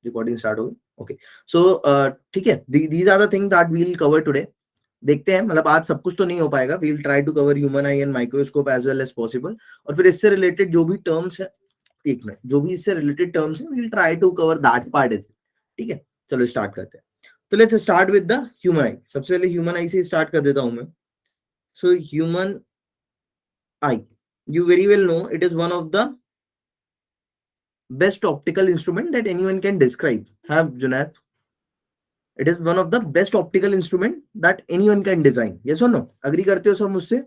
Recording start होगी। Okay, so ठीक है, these are the thing that we will cover today. देखते हैं, मतलब आज सब कुछ तो नहीं हो पाएगा, we will try to cover human eye and microscope as well as possible, और फिर इससे रिलेटेड जो भी टर्म्स है, एक मिनट, जो भी इससे रिलेटेड टर्म्स है, we will try to cover that part is, ठीक है। चलो स्टार्ट करते हैं। तो let's start with the human eye. सबसे पहले ह्यूमन आई से स्टार्ट कर देता हूं मैं। So human I, you very well know, it is one of the best optical instrument that anyone can describe. Have Junaid? It is one of the best optical instrument that anyone can design. Yes or no? Agree करते हो सब मुझसे?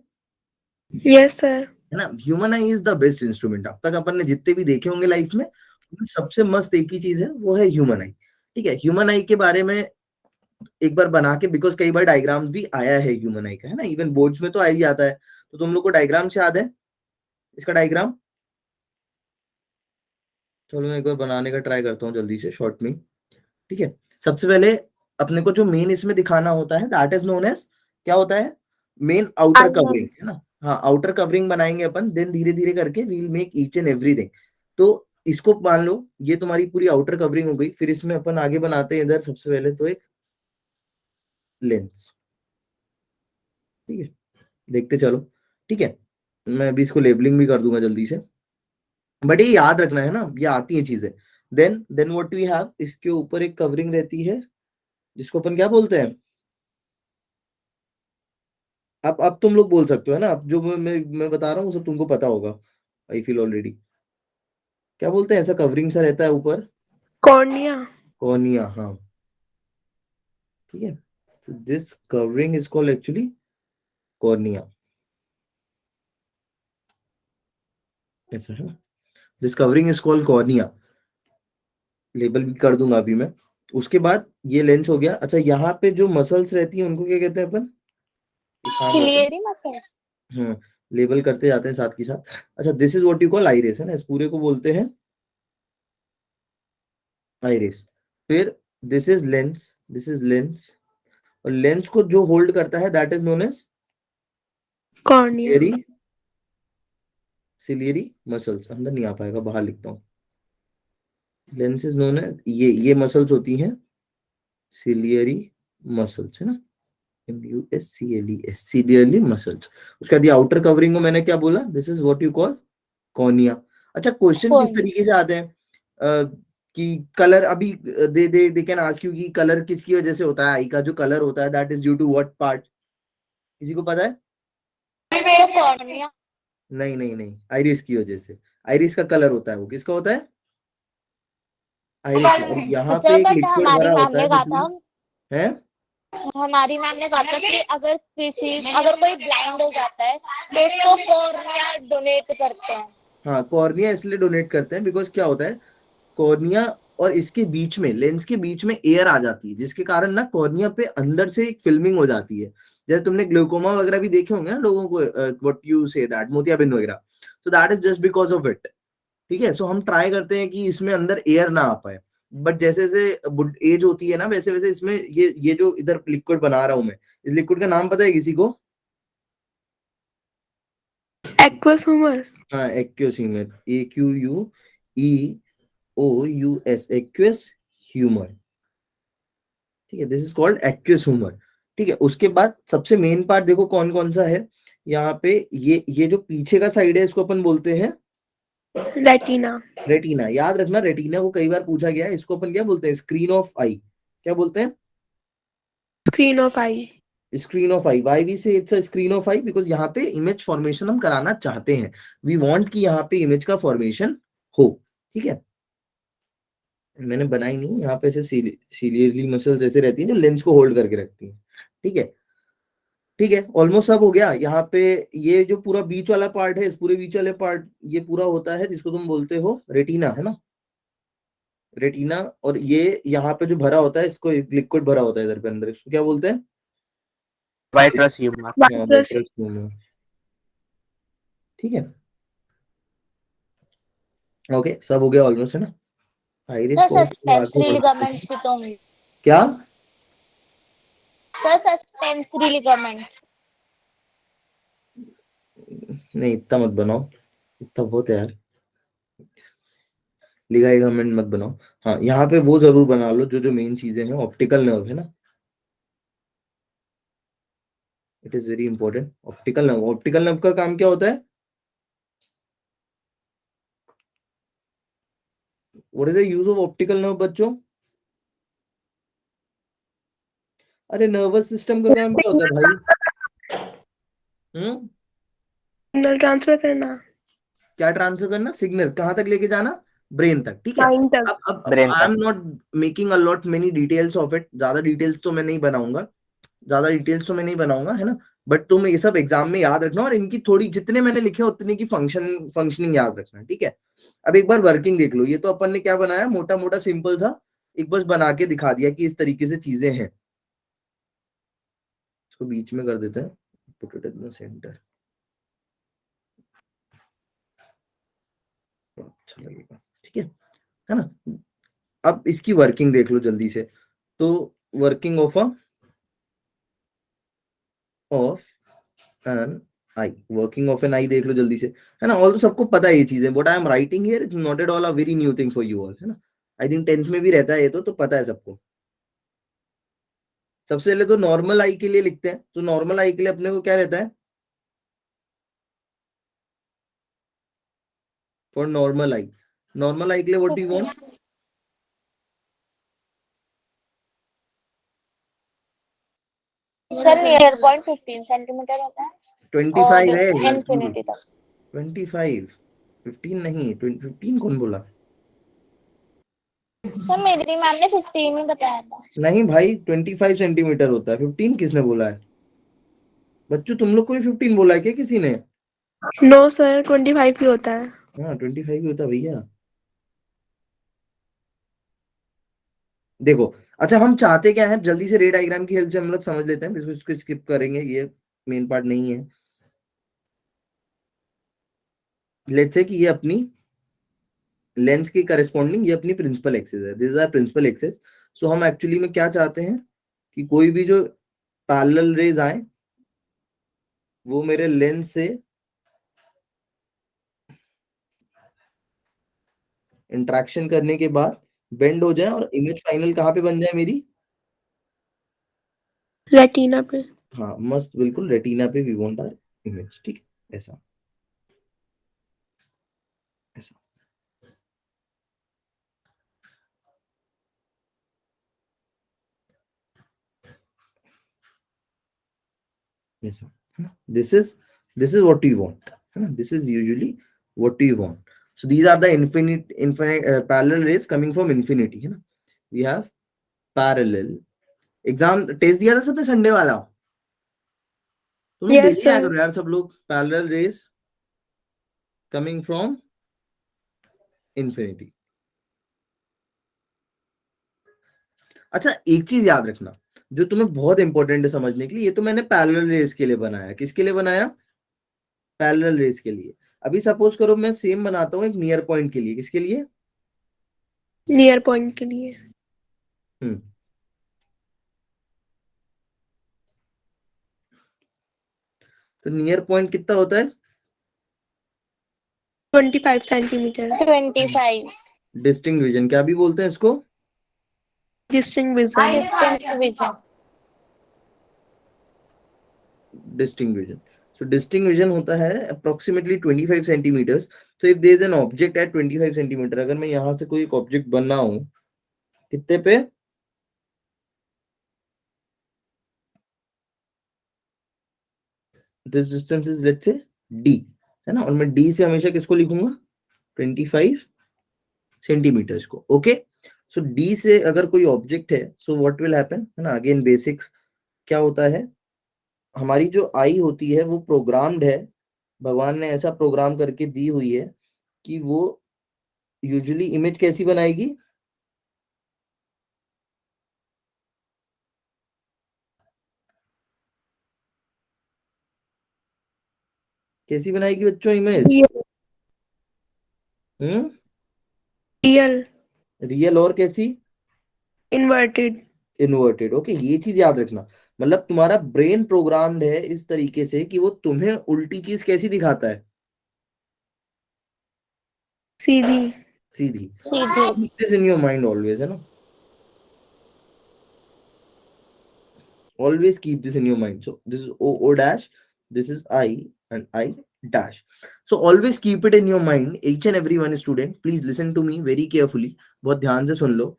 Yes, sir. है ना? Human I is the best instrument. अब तक अपन ने जितने भी देखे होंगे लाइफ में, उनमें सबसे मस्त एक ही चीज है, वो है ह्यूमन आई। ठीक है, ह्यूमन आई के बारे में एक बार बना के, बिकॉज कई बार डायग्राम भी आया है ह्यूमन आई का, है ना, इवन बोर्ड्स में तो आ ही जाता है। तो तुम लोग को डायग्राम से याद है इसका डायग्राम? चलो मैं एक बार बनाने का ट्राई करता हूँ जल्दी से शॉर्ट में। ठीक है, सबसे पहले अपने को जो मेन इसमें दिखाना होता है, दैट इज नोन एज, क्या होता है, मेन आउटर कवरिंग, Island. है ना। हाँ, आउटर कवरिंग बनाएंगे अपन, देन धीरे धीरे करके we will make each and everything. तो इसको मान लो ये तुम्हारी पूरी आउटर कवरिंग हो गई, फिर इसमें अपन आगे बनाते हैं इधर सबसे पहले तो एक लेंस। ठीक है, देखते चलो। ठीक है, मैं अभी इसको लेबलिंग भी कर दूंगा जल्दी से, बट ये याद रखना है ना, ये आती है चीजें। देन व्हाट वी हैव, इसके ऊपर एक कवरिंग रहती है जिसको अपन क्या बोलते हैं, अब तुम लोग बोल सकते हो, है ना। अब जो मैं बता रहा हूँ सब तुमको पता होगा, आई फील ऑलरेडी। क्या बोलते हैं, ऐसा कवरिंग सा रहता है ऊपर? Cornea. कॉर्निया, हाँ। ठीक है, this covering is called actually cornea, ऐसा है। This covering is called cornea, label भी कर दूंगा अभी मैं। उसके बाद ये लेंस हो गया। अच्छा, यहाँ पे जो मसल्स रहती हैं उनको क्या कहते हैं अपन? एक काम करते हैं, Ciliary muscle. लेबल करते जाते हैं साथ के साथ। अच्छा, this is what you call iris, है ना, इस पूरे को बोलते हैं आइरिस। फिर this is lens, this is lens, और लेंस को जो होल्ड करता है that is known as Cornea. Ciliary, ciliary muscles. अंदर नहीं आ पाएगा, बाहर लिखता हूँ। लेंस इज नोन एज, ये मसल्स होती हैं सिलियरी मसल्स, है ना, MUSCLES, सिलियरली मसल्स। उसके बाद ये आउटर कवरिंग को मैंने क्या बोला, this is what you call cornea. अच्छा, क्वेश्चन किस Cornea. तरीके से आते हैं कि कलर, अभी दे कैन आस्क यू कि कलर किसकी वजह से होता है, आई का जो कलर होता है that is due to what part? किसी को पता है? Cornea. नहीं नहीं नहीं, आइरिस की वजह से। आइरिस का कलर होता है, वो किसका होता है? आइरिस का। और यहाँ पे सर एक बट लिक्विड हमारी भरा मैम होता ने है कहा बिटवीन, था, है। हमारी मैम ने कहा था कि अगर कोई ब्लाइंड हो जाता है तो उसको कॉर्निया डोनेट करते हैं। हाँ, कॉर्निया इसलिए डोनेट करते हैं बिकॉज क्या होता है, कॉर्निया और इसके बीच में, लेंस के बीच में एयर आ जाती है, जिसके कारण ना कॉर्निया पे अंदर से एक फिल्मिंग हो जाती है। जैसे तुमने ग्लूकोमा वगैरह भी देखे होंगे ना लोगों को, व्हाट यू से दैट, मोतियाबिंद वगैरह, तो that is just because of it. ठीक है, सो हम ट्राई करते हैं कि इसमें अंदर एयर ना आ पाए, बट जैसे जैसे एज होती है ना, वैसे वैसे इसमें ये जो इधर लिक्विड बना रहा हूं मैं, इस लिक्विड का नाम पता है किसी को? Aqueous humor. हाँ, aqueous humour, AQUEOUS, aqueous humour. ठीक है, this is called aqueous humour. ठीक है, उसके बाद सबसे मेन पार्ट देखो कौन कौन सा है यहाँ पे, ये जो पीछे का साइड है इसको अपन बोलते हैं Retina. रेटिना। याद रखना, रेटिना को कई बार पूछा गया है, इसको अपन क्या बोलते हैं, स्क्रीन ऑफ आई। क्या बोलते हैं? Screen of eye. Screen of eye. Why we say it's a screen of eye, because यहाँ पे इमेज फॉर्मेशन हम कराना चाहते हैं, वी वांट कि यहाँ पे इमेज का फॉर्मेशन हो। ठीक है, मैंने बनाई नहीं, यहाँ पे ऐसे सीलियरली मसल्स ऐसे रहती है जो लेंस को होल्ड करके रखती है। ठीक है, ठीक है, ऑलमोस्ट सब हो गया। यहाँ पे ये जो पूरा बीच वाला पार्ट है, इस पूरे बीच वाले पार्ट, ये पूरा होता है जिसको तुम बोलते हो रेटिना, है ना, रेटिना। और ये यहाँ पे जो भरा होता है, इसको लिक्विड भरा होता है इधर पे अंदर, इसको क्या बोलते हैं? Vitreous humour. हाँ, Vitreous. vitreous tumor। ठीक है, ओके, सब हो गया ऑलमोस्ट, है ना। आइरिस सर को सस्पेंसरी लिगामेंट्स भी तो होंगे। क्या? Sir suspensory ligaments. नहीं, इतना मत बनाओ, इतना बहुत है यार। लिगामेंट मत बनाओ। हाँ, यहाँ पे वो जरूर बना लो जो जो मेन चीजें हैं। ऑप्टिकल नर्व है ना, it is very important. Optical nerve, optical nerve का काम क्या होता है? What is the use of optical nerve बच्चों? अरे नर्वस सिस्टम का काम क्या होता है भाई? सिग्नल ट्रांसफर करना, क्या ट्रांसफर करना? सिग्नल कहाँ तक लेके जाना? ब्रेन तक, ठीक है। माइंड तक। अब ब्रेन आई एम तक। Not making a lot many details of it, ज्यादा डिटेल्स तो मैं नहीं बनाऊंगा, ज्यादा डिटेल्स तो मैं नहीं बनाऊंगा, है ना। बट तुम ये सब एग्जाम में याद रखना, और इनकी थोड़ी जितने मैंने लिखे उतने की फंक्शनिंग याद रखना, ठीक है। अब एक बार वर्किंग देख लो। ये तो अपन ने क्या बनाया, मोटा मोटा सिंपल था, एक बस बना के दिखा दिया कि इस तरीके से चीजें हैं। इसको बीच में कर देते हैं, put it in the centre, अच्छा लगेगा, ठीक है ना। अब इसकी वर्किंग देख लो जल्दी से। तो working of an eye, working of an eye देख लो जल्दी से, है ना। ऑल तो सबको पता है ये चीजें। What I am writing here is not at all a very new thing for you all, है ना। आई थिंक 10th में भी रहता है ये, तो पता है सबको। सबसे पहले तो नॉर्मल आई के लिए लिखते हैं। तो नॉर्मल आई के लिए अपने को क्या रहता है? फॉर नॉर्मल आई, नॉर्मल आई के लिए what do you want? Sir near point 15 centimetre होता है 25 और है लड़की, इन्फिनिटी तक। 25, 15 नहीं, 15 कौन बोला? सर मेरी मैम ने 15 ही बताया था। नहीं भाई, 25 सेंटीमीटर होता है, 15 किसने बोला है? बच्चों तुम लोग को भी 15 बोला है क्या किसी ने? नो सर, 25 ही होता है। हाँ 25 ही होता है भैया। देखो, अच्छा हम चाहते क्या है, जल्दी से रे डायग्राम की हेल्प से हम लोग समझ लेते हैं, इसको स्किप करेंगे, ये मेन पार्ट नहीं है। लेट्स से कि ये अपनी लेंस के करस्पॉन्डिंग ये अपनी प्रिंसिपल एक्सिस है, this is our principal axis. So हम एक्चुअली में क्या चाहते हैं कि कोई भी जो पैरेलल रेज आए वो मेरे लेंस से इंटरेक्शन करने के बाद बेंड हो जाए और इमेज फाइनल कहाँ पे बन जाए मेरी? रेटिना पे। हाँ मस्त, बिल्कुल रेटिना पे वी वांट आवर इमेज, ठीक है। ऐसा ऐसा ऐसा, this is what you want, है ना। This is usually what you want. So these are the infinite parallel rays coming from infinity, है ना। We have parallel. Exam test दिया था सबने संडे वाला, तुम लोग यस डेली आया सर। करो यार सब लोग। Parallel rays coming from infinity. अच्छा एक चीज याद रखना जो तुम्हें बहुत इंपॉर्टेंट है समझने के लिए, ये तो मैंने पैरेलल रेस के लिए बनाया। किसके लिए बनाया? पैरेलल रेस के लिए। अभी सपोज करो मैं सेम बनाता हूँ एक नियर पॉइंट के लिए। किसके लिए? नियर पॉइंट के लिए। हम्म तो नियर पॉइंट कितना होता है? 25 सेंटीमीटर। 25 डिस्टिंक्ट विजन, क्या भी बोलते हैं इसको? Distinct vision. Distinct vision. Distinct vision. So distinct vision होता है अप्रोक्सीमेटली 25 सेंटीमीटर्स। तो if there is an object at 25 centimetre, अगर मैं यहां से कोई एक ऑब्जेक्ट बना हूं कितने पे? This distance is let's say d, है ना। और मैं d से हमेशा किसको लिखूंगा? 25 सेंटीमीटर्स को, ओके। सो d से अगर कोई ऑब्जेक्ट है, सो व्हाट विल हैपन, है ना। अगेन बेसिक्स, क्या होता है, हमारी जो आई होती है वो प्रोग्राम्ड है, भगवान ने ऐसा प्रोग्राम करके दी हुई है कि वो यूजुअली इमेज कैसी बनाएगी? कैसी बनाएगी बच्चों इमेज? हम्म रियल। रियल और कैसी? इन्वर्टेड। Inverted, okay. ये चीज याद रखना, मतलब तुम्हारा ब्रेन प्रोग्राम्ड है इस तरीके से कि वो तुम्हें उल्टी चीज कैसी दिखाता है? सीधी। सीधी। सीधी। Keep this in your mind always, है ना, always keep this in your mind. So this is o dash, this is I, and I dash. So always keep it in your mind. Each and every one student, please listen to me very carefully. बहुत ध्यान से सुन लो.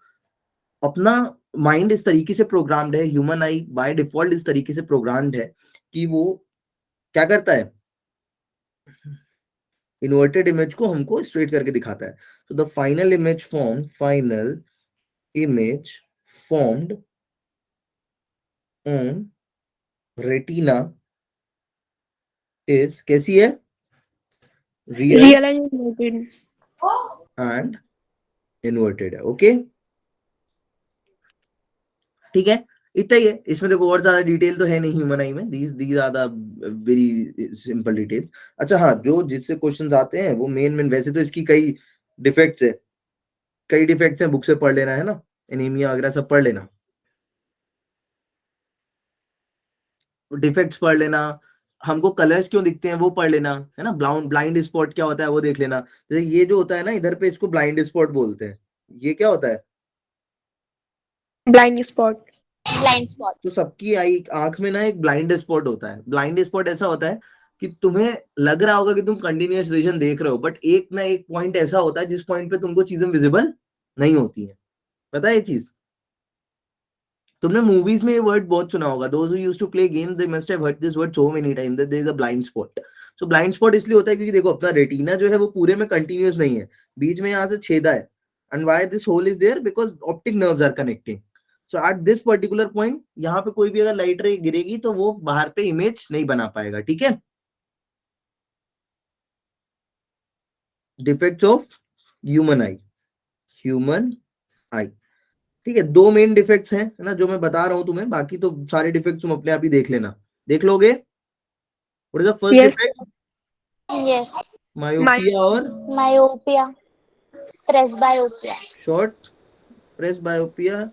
अपना mind इस तरीके से programmed है, human I by default इस तरीके से प्रोग्राम्ड है कि वो क्या करता है, इन्वर्टेड इमेज को हमको स्ट्रेट करके दिखाता है. तो the final image formed on retina is कैसी है, real Real and inverted. And inverted है. ओके, ठीक है, इतना ही है. इसमें देखो और ज्यादा डिटेल तो है नहीं ह्यूमन आई में, these are the very simple details. अच्छा हाँ, जो जिससे क्वेश्चंस आते हैं वो मेन वैसे तो इसकी कई डिफेक्ट्स है, बुक से पढ़ लेना, है ना, एनीमिया वगैरह सब पढ़ लेना, डिफेक्ट्स पढ़ लेना, हमको कलर्स क्यों दिखते हैं वो पढ़ लेना, है ना, ब्लाइंड स्पॉट क्या होता है वो देख लेना. जैसे ये जो होता है ना इधर पे, इसको ब्लाइंड स्पॉट बोलते हैं. ये क्या होता है, Blind spot. Blind spot. तो सबकी आई आंख में ना एक ब्लाइंड स्पॉट होता है. ब्लाइंड स्पॉट ऐसा होता है कि तुम्हें लग रहा होगा कि तुम कंटिन्यूअस विजन देख रहे हो, बट एक ना एक पॉइंट ऐसा होता है जिस पॉइंट पे तुमको चीजें विजिबल नहीं होती हैं. पता है ये चीज, तुमने मूवीज में ये वर्ड बहुत सुना होगा. Those who used to play games they must have heard this word so many times that there is a blind spot. So blind spot इसलिए होता है क्योंकि देखो अपना रेटिना जो है वो पूरे में कंटिन्यूअस नहीं है, बीच में यहाँ से छेदा है. And why this hole is there, because optic nerves are connecting. So at this particular point यहाँ पे कोई भी अगर लाइट रे गिरेगी तो वो बाहर पे इमेज नहीं बना पाएगा. ठीक है, डिफेक्ट्स ऑफ ह्यूमन आई. ठीक है, दो मेन डिफेक्ट्स हैं, है ना, जो मैं बता रहा हूं तुम्हें. बाकी तो सारे डिफेक्ट्स तुम अपने आप ही देख लेना, देख लोगे. What is the first Yes. Defect, yes. Myopia और मायोपिया, प्रेसबायोपिया. Short presbyopia.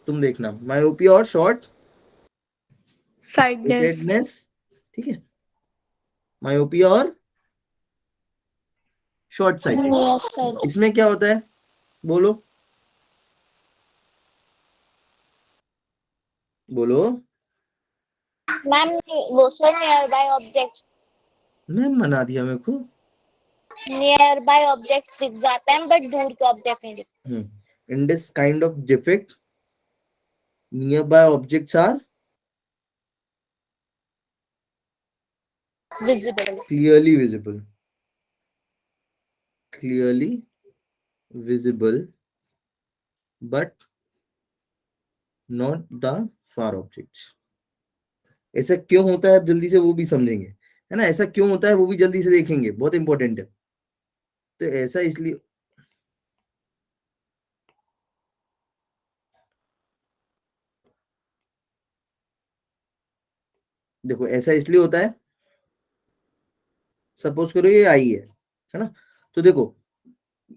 तुम देखना, मायोपिया और शॉर्ट Sightedness. साइटेडनेस. ठीक है, मायोपिया और शॉर्ट साइटेड. यस. इसमें क्या होता है बोलो, बोलो. मैम वो sir near by object, ma'am बना दिया मेरे को. नियर बाय ऑब्जेक्ट दिख जाते हैं बट दूर के ऑब्जेक्ट नहीं दिखते. In this kind of defect, nearby objects are visible. clearly visible, but not the far objects. ऐसा क्यों होता है, अब जल्दी से वो भी समझेंगे, है ना. ऐसा क्यों होता है वो भी जल्दी से देखेंगे, बहुत इंपॉर्टेंट है. तो ऐसा इसलिए, देखो ऐसा इसलिए होता है, सपोज करो ये आई है ना, तो देखो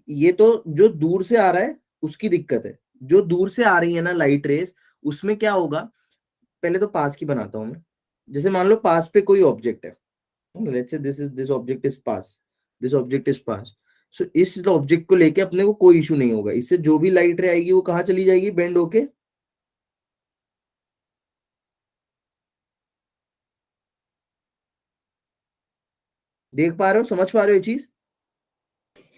ये तो जो दूर से आ रहा है उसकी दिक्कत है. जो दूर से आ रही है ना लाइट रेस, उसमें क्या होगा, पहले तो पास की बनाता हूं मैं. जैसे मान लो पास पे कोई ऑब्जेक्ट है, let's say this object is पास. सो इस ऑब्जेक्ट को लेके अपने को कोई इशू नहीं होगा. इससे जो भी लाइट रे आएगी वो कहाँ चली जाएगी, बेंड होके देख पा रहे हो, समझ पा रहे हो ये चीज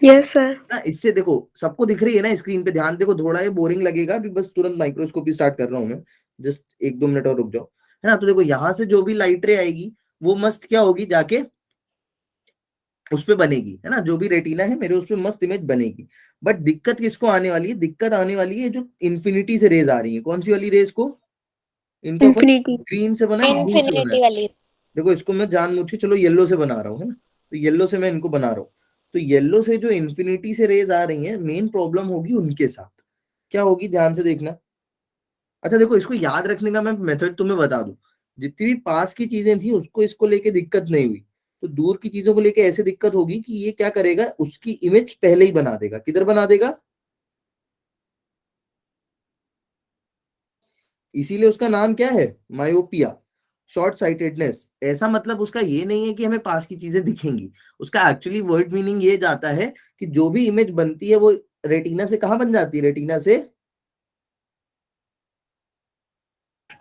Yes, sir. ना. इससे देखो सबको दिख रही है ना स्क्रीन पे, ध्यान देखो, थोड़ा ये बोरिंग लगेगा अभी, बस तुरंत माइक्रोस्कोपी स्टार्ट कर रहा हूं मैं, जस्ट 1-2 मिनट और रुक जाओ, है ना. तो देखो यहाँ से जो भी लाइट रे आएगी वो मस्त क्या होगी, जाके उस पे बनेगी, है ना. जो भी रेटिना है मेरे, उस पे मस्त इमेज बनेगी. बट दिक्कत किसको आने वाली है, दिक्कत आने वाली है जो इन्फिनिटी से रेज आ रही है. कौन सी वाली रेज को, इनको अपन Infinity. ग्रीन से बना है, ब्लू से बना है. इन्फिनिटी वाली. देखो इसको मैं जानबूझ के चलो येलो से बना रहा हूँ, है ना. तो येलो से मैं इनको बना रहा हूँ. तो येलो से जो इन्फिनिटी से रेज आ रही है, मेन प्रॉब्लम होगी उनके साथ. क्या होगी, ध्यान से देखना. अच्छा देखो, इसको याद रखने का मैं मेथड तुम्हें बता दूं. जितनी भी पास की चीजें थी उसको इसको लेके दिक्कत नहीं हुई, तो दूर की चीजों को लेके ऐसे दिक्कत होगी कि ये क्या करेगा, उसकी इमेज पहले ही बना देगा. किधर बना देगा, इसीलिए उसका नाम क्या है, मायोपिया. शॉर्ट साइटेडनेस, ऐसा मतलब उसका ये नहीं है कि हमें पास की चीजें दिखेंगी, उसका एक्चुअली वर्ड मीनिंग ये जाता है कि जो भी इमेज बनती है वो रेटिना से कहाँ बन जाती है, रेटिना से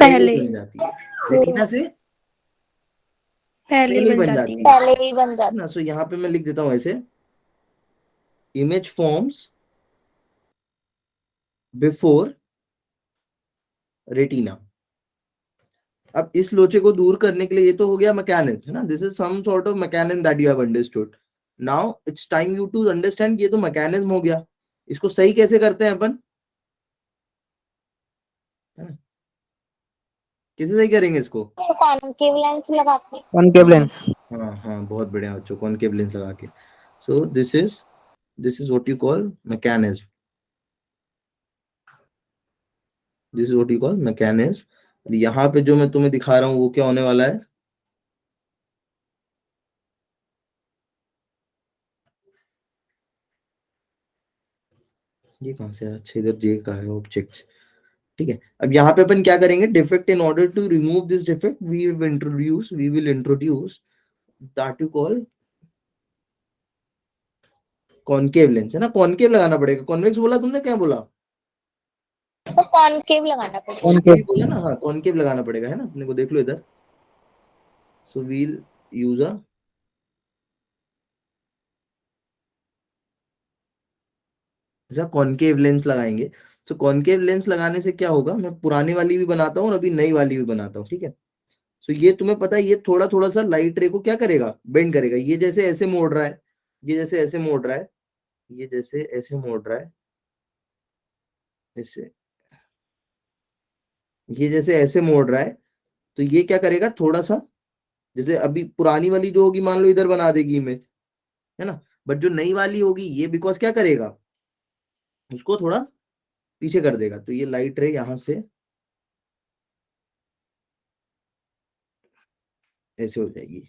पहले पहले बन जाती है, रेटिना से पहले पहले ही बन बन जाती जाती है। है पहले ही बन जाती ना। सो यहाँ पे मैं लिख देता हूँ ऐसे, इमेज फॉर्म्स बिफोर रेटिना। अब इस लोचे को दूर करने के लिए, ये तो हो गया मैकेनिज्म है ना, this is some sort of mechanism that you have understood. Now it's time you to understand, ये तो मैकेनिज्म हो गया, इसको सही कैसे करते हैं अपन, है ना? कैसे सही करेंगे इसको? है, कॉनकेव लेंस लगा के। Concave lens. हाँ हाँ, बहुत बढ़िया बच्चों, कॉनकेव लेंस लगा के। सो this is what you call mechanism, this is what you call mechanism. यहाँ पे जो मैं तुम्हें दिखा रहा हूँ वो क्या होने वाला है, ये कहां से है, अच्छा इधर जे का है, ऑब्जेक्ट्स। ठीक है, अब यहाँ पे अपन क्या करेंगे, defect, in order to remove this defect we will introduce that you call concave lens, है ना, कॉनकेव लगाना पड़ेगा, कॉन्वेक्स बोला तुमने, क्या बोला? तो कॉनकेव लगाना पड़ेगा। वही कॉनकेव। बोला ना, हाँ कॉनकेव लगाना पड़ेगा, है ना, अपने को देख लो इधर। सो वील यूज अ ऐसा कॉनकेव लेंस लगाएंगे। तो कॉनकेव लेंस लगाने से क्या होगा, मैं पुरानी वाली भी बनाता हूँ और अभी नई वाली भी बनाता हूँ, ठीक है। सो ये तुम्हें पता है, ये थोड़ा थोड़ा सा लाइट रे को क्या करेगा, बेंड करेगा, ये जैसे ऐसे मोड़ रहा है, ये जैसे ऐसे मोड़ रहा है, ये जैसे ऐसे मोड़ रहा है, ऐसे, ये जैसे ऐसे मोड़ रहा है, तो ये क्या करेगा, थोड़ा सा, जैसे अभी पुरानी वाली जो होगी मान लो इधर बना देगी इमेज, है ना, बट जो नई वाली होगी ये बिकॉज क्या करेगा, उसको थोड़ा पीछे कर देगा, तो ये लाइट रे यहां से ऐसे हो जाएगी,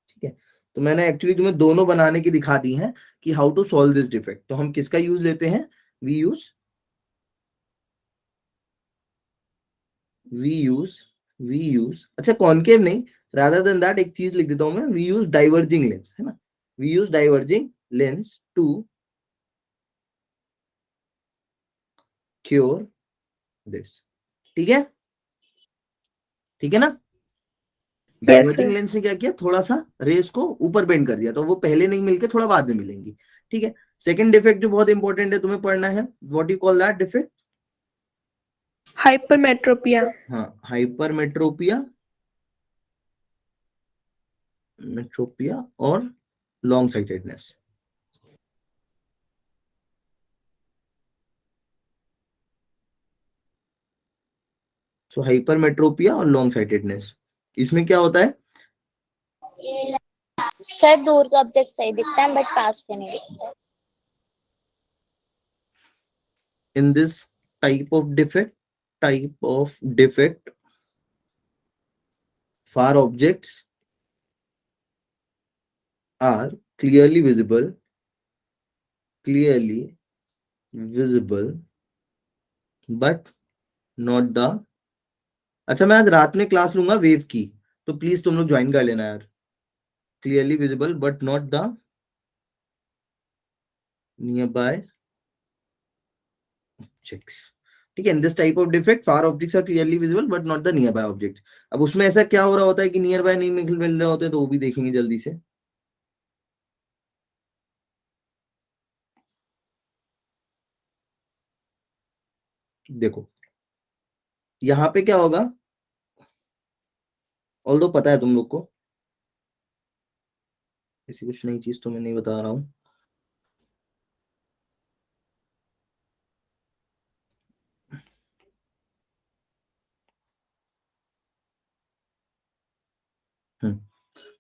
ठीक है। तो मैंने एक्चुअली तुम्हें दोनों बनाने की दिखा दी हैं कि how to solve this defect. तो हम किसका यूज लेते हैं, we use we use we use अच्छा कॉनकेव नहीं, रादर देन दैट एक चीज लिख देता हूं मैं, वी यूज डाइवर्जिंग लेंस, है ना, we use diverging lens to cure this, ठीक है, ठीक है ना। Yes diverging sir. लेंस ने क्या किया, थोड़ा सा रेस को ऊपर बेंड कर दिया, तो वो पहले नहीं मिलके थोड़ा बाद में मिलेंगी, ठीक है। सेकंड डिफेक्ट जो बहुत इंपॉर्टेंट है तुम्हें पढ़ना है, what you call that defect, hypermetropia. हाँ हाइपरमेट्रोपिया, मेट्रोपिया और लॉन्ग साइटेडनेस। सो हाइपरमेट्रोपिया और लॉन्ग साइटेडनेस, इसमें क्या होता है, शायद दूर का ऑब्जेक्ट सही दिखता है बट पास के नहीं दिखता है। in this type of defect far objects are clearly visible but not the, अच्छा मैं आज रात में क्लास लूंगा वेव की, तो प्लीज तुम लोग ज्वाइन कर लेना यार, clearly visible but not the nearby objects, ठीक है। In this type of defect far objects are clearly visible but not the nearby objects. अब उसमें ऐसा क्या हो रहा होता है कि नियर बाय नहीं मिल रहे होते, तो वो भी देखेंगे जल्दी से। देखो यहाँ पे क्या होगा, ऑल्दो पता है तुम लोग को, ऐसी कुछ नई चीज तो मैं नहीं बता रहा हूँ।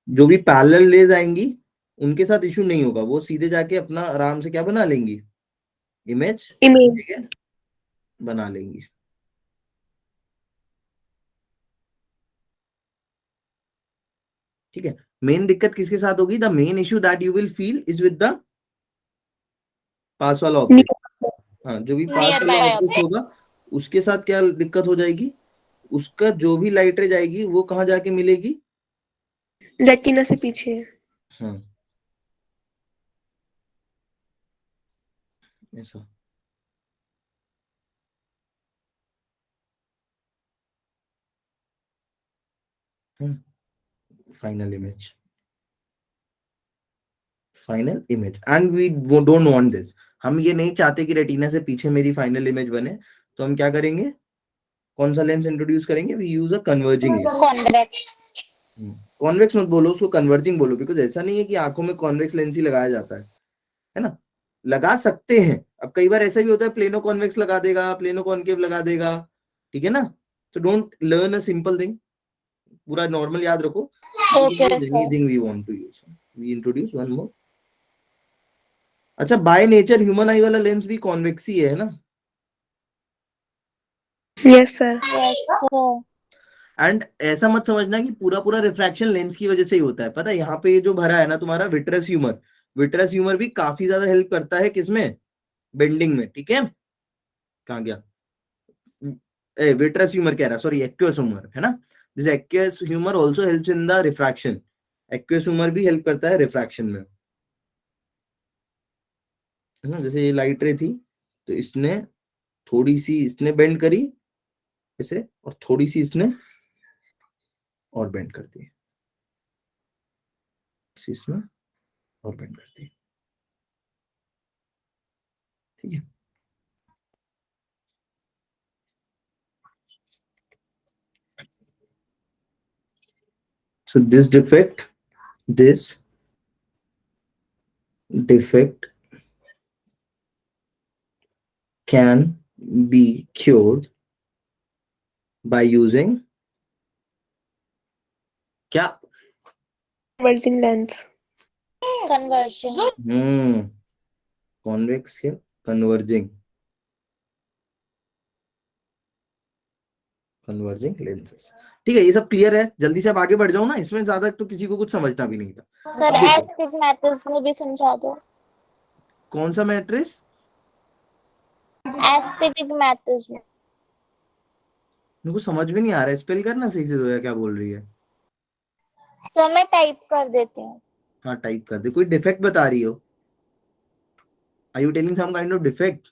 जो भी पैरेलल रेज आएंगी उनके साथ इशू नहीं होगा, वो सीधे जाके अपना आराम से क्या बना लेंगी, इमेज इमेज। बना लेंगी। ठीक है, मेन दिक्कत किसके साथ होगी, the main issue that you will feel is with the पास वाला ऑब्जेक्ट। हाँ, जो भी पास नियर वाला बाय ऑब्जेक्ट ऑब्जेक्ट। होगा उसके साथ क्या दिक्कत हो जाएगी, उसका जो भी लाइट रे जाएगी वो कहाँ जाके मिलेगी? रेटिना से पीछे। हाँ, ऐसा। Final image, final image, and we don't want this. हम ये नहीं चाहते कि रेटिना से पीछे मेरी फाइनल इमेज बने, तो हम क्या करेंगे? कौन सा लेंस इंट्रोड्यूस करेंगे? We use a converging lens. Convex. Convex मत बोलो, उसको कन्वर्जिंग बोलो, बिकॉज ऐसा नहीं है कि आंखों में कॉन्वेक्स लेंस ही लगाया जाता है ना? लगा सकते हैं। अब कई बार ऐसा भी होता है प्लेनो कॉन्वेक्स लगा देगा, प्लेनो कॉनकेव लगा देगा, ठीक है ना? तो don't learn a simple thing, पूरा नॉर्मल याद रखो। Okay sir. Anything we want to use, we introduce one more. अच्छा, बाय नेचर ह्यूमन आई वाला लेंस भी कॉन्वेक्स ही है ना? Yes sir. Yes sir. And ऐसा मत समझना कि पूरा पूरा रिफ्रैक्शन लेंस की वजह से ही होता है। पता है यहाँ पे ये जो भरा है ना तुम्हारा विट्रस ह्यूमर, विट्रस ह्यूमर भी काफी ज्यादा हेल्प करता है किसमें? बेंडिंग में, ठीक है? कहाँ गया? विट्रस ह्यूमर कह रहा, सॉरी, एक्वियस ह्यूमर है ना? This aqueous humour also helps in the refraction. Aqueous humour भी हेल्प करता है रिफ्रैक्शन में, है ना? जैसे ये लाइट रे थी, तो इसने थोड़ी सी इसने बेंड करी इसे, और थोड़ी सी इसने और बेंड कर दी, इसमें और बेंड कर दी, ठीक है? So this defect can be cured by using क्या? Converging lens. कन्वर्जन। कॉन्वेक्स या कन्वर्जिंग, कन्वर्जिंग लेंसेस। ठीक है, ये सब क्लियर है? जल्दी से अब आगे बढ़ जाओ ना, इसमें ज्यादा तो किसी को कुछ समझना भी नहीं था। सर अब देखो, एस्टिग्मेटिज्म भी समझा दो। कौन सा मैट्रिक्स? एस्टिग्मेटिज्म। मेरे को समझ में नहीं आ रहा है, स्पेल करना सही से, जोया क्या बोल रही है? सर मैं टाइप कर देती हूँ। हाँ, टाइप कर दे। कोई डिफेक्ट बता रही हो? Are you telling some kind of defect?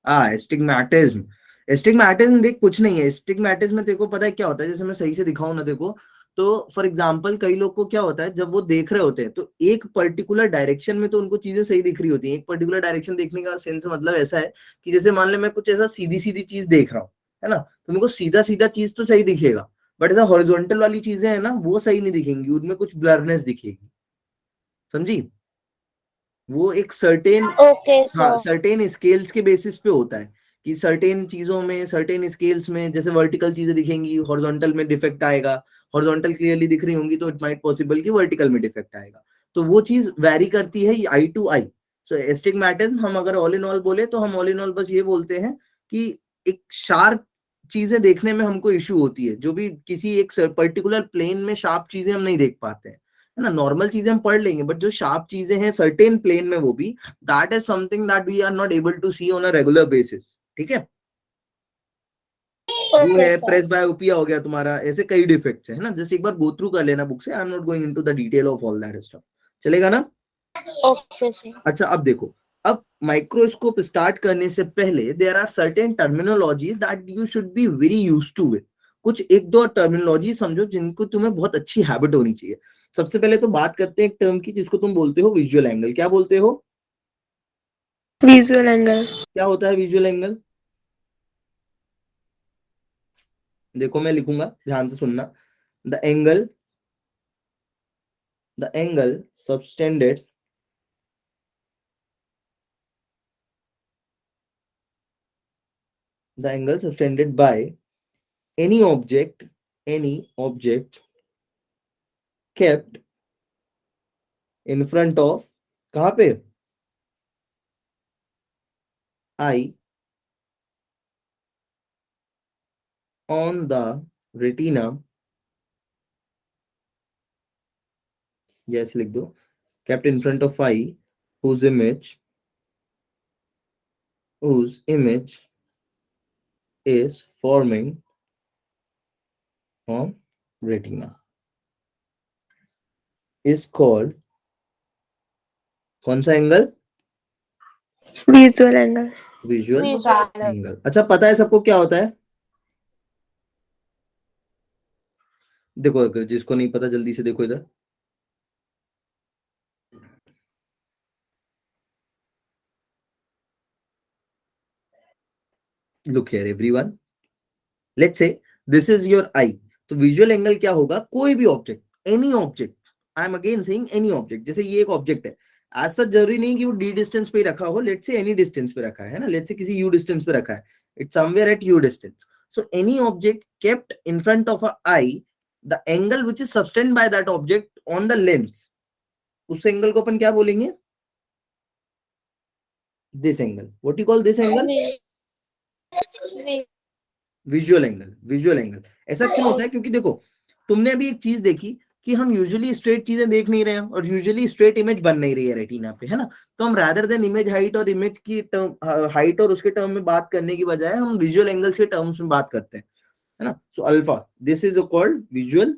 Astigmatism. Astigmatism देख कुछ नहीं है। एस्टिग्मेटिज्म में देखो पता है क्या होता है, जैसे मैं सही से दिखाऊं ना, देखो तो फॉर एग्जांपल कई लोग को क्या होता है, जब वो देख रहे होते हैं तो एक पर्टिकुलर डायरेक्शन में तो उनको चीजें सही दिख रही होती हैं। एक पर्टिकुलर डायरेक्शन देखने का सेंस मतलब ऐसा है कि जैसे मान ले मैं कुछ ऐसा सीधी सीधी चीज देख रहा हूँ, है ना? तो मेरे को सीधा सीधा चीज तो सही दिखेगा, बट ऐसा हॉरिजॉन्टल वाली चीजें है ना, वो सही नहीं दिखेंगी, उनमें कुछ ब्लरनेस दिखेगी। समझी? वो एक सर्टेन, ओके हाँ, सर। सर्टेन स्केल्स के बेसिस पे होता है कि सर्टेन चीजों में, सर्टेन स्केल्स में जैसे वर्टिकल चीजें दिखेंगी, हॉरिजॉन्टल में डिफेक्ट आएगा। हॉरिजॉन्टल क्लियरली दिख रही होंगी तो इट माइट पॉसिबल कि वर्टिकल में डिफेक्ट आएगा। तो वो चीज वैरी करती है आई टू आई। सो एस्टिग्मेटिज्म हम अगर ऑल इन ऑल बोले तो हम ऑल इन ऑल बस ये बोलते हैं कि एक शार्प चीजें देखने में हमको इश्यू होती है, जो भी किसी एक पर्टिकुलर प्लेन में शार्प चीजें हम नहीं देख पाते हैं, है ना? नॉर्मल चीजें हम पढ़ लेंगे, बट जो शार्प चीजें हैं सर्टेन प्लेन में, वो भी that is something that we are not able to see on a regular basis, ठीक है? वो ओके है सर। प्रेस बायोपिया हो गया तुम्हारा, ऐसे कई डिफेक्ट्स है ना? जस्ट एक बार गो थ्रू कर लेना बुक से, I am not going into the detail of all that stuff, चलेगा ना? Okay sir. अच्छा, अब देखो, अब माइक्रोस्कोप स्टार्ट करने से पहले there are certain terminologies that you should be very used to with. कुछ एक दो टर्मिनोलॉजी समझो जिनको तुम्हें बहुत अच्छी हैबिट होनी चाहिए। सबसे पहले तो बात करते हैं एक टर्म की जिसको तुम बोलते हो विजुअल एंगल। क्या बोलते हो? Visual angle. क्या होता है विजुअल एंगल? देखो मैं लिखूंगा, ध्यान से सुनना। The angle, the angle subtended, the angle subtended by any object kept in front of, कहाँ पे? eye on the retina, yes लिख दो, kept in front of eye whose image whose image is forming on retina is called कौन सा angle? Visual angle. Visual Visual. Angle. अच्छा पता है सबको क्या होता है? देखो अगर जिसको नहीं पता जल्दी से देखो इधर। Look here everyone. Let's say this is your eye. तो विजुअल एंगल क्या होगा? कोई भी object, any object, I am again saying any object, जैसे ये एक ऑब्जेक्ट है, आज सच जरूरी नहीं कि वो डी डिस्टेंस पे रखा हो, लेट्स से एनी डिस्टेंस पे रखा है ना, लेट्स से किसी यू डिस्टेंस पे रखा है, it's somewhere eight you distance, so any object kept in front of a I, the angle which is sustained by that object on the lens, उस angle को अपन क्या बोलेंगे? This angle. What you call this angle? Visual angle. Visual angle. ऐसा क्यों होता है? क्योंकि देखो तुमने अभी एक चीज देखी कि हम यूजुअली स्ट्रेट चीजें देख नहीं रहे हैं और यूजुअली स्ट्रेट इमेज बन नहीं रही है रेटिना पे, है ना, तो हम रादर देन इमेज हाइट और इमेज की टर्म हाइट और उसके टर्म में बात करने की बजाय हम विजुअल एंगल्स के टर्म्स में बात करते हैं, है ना। So alpha, this is called visual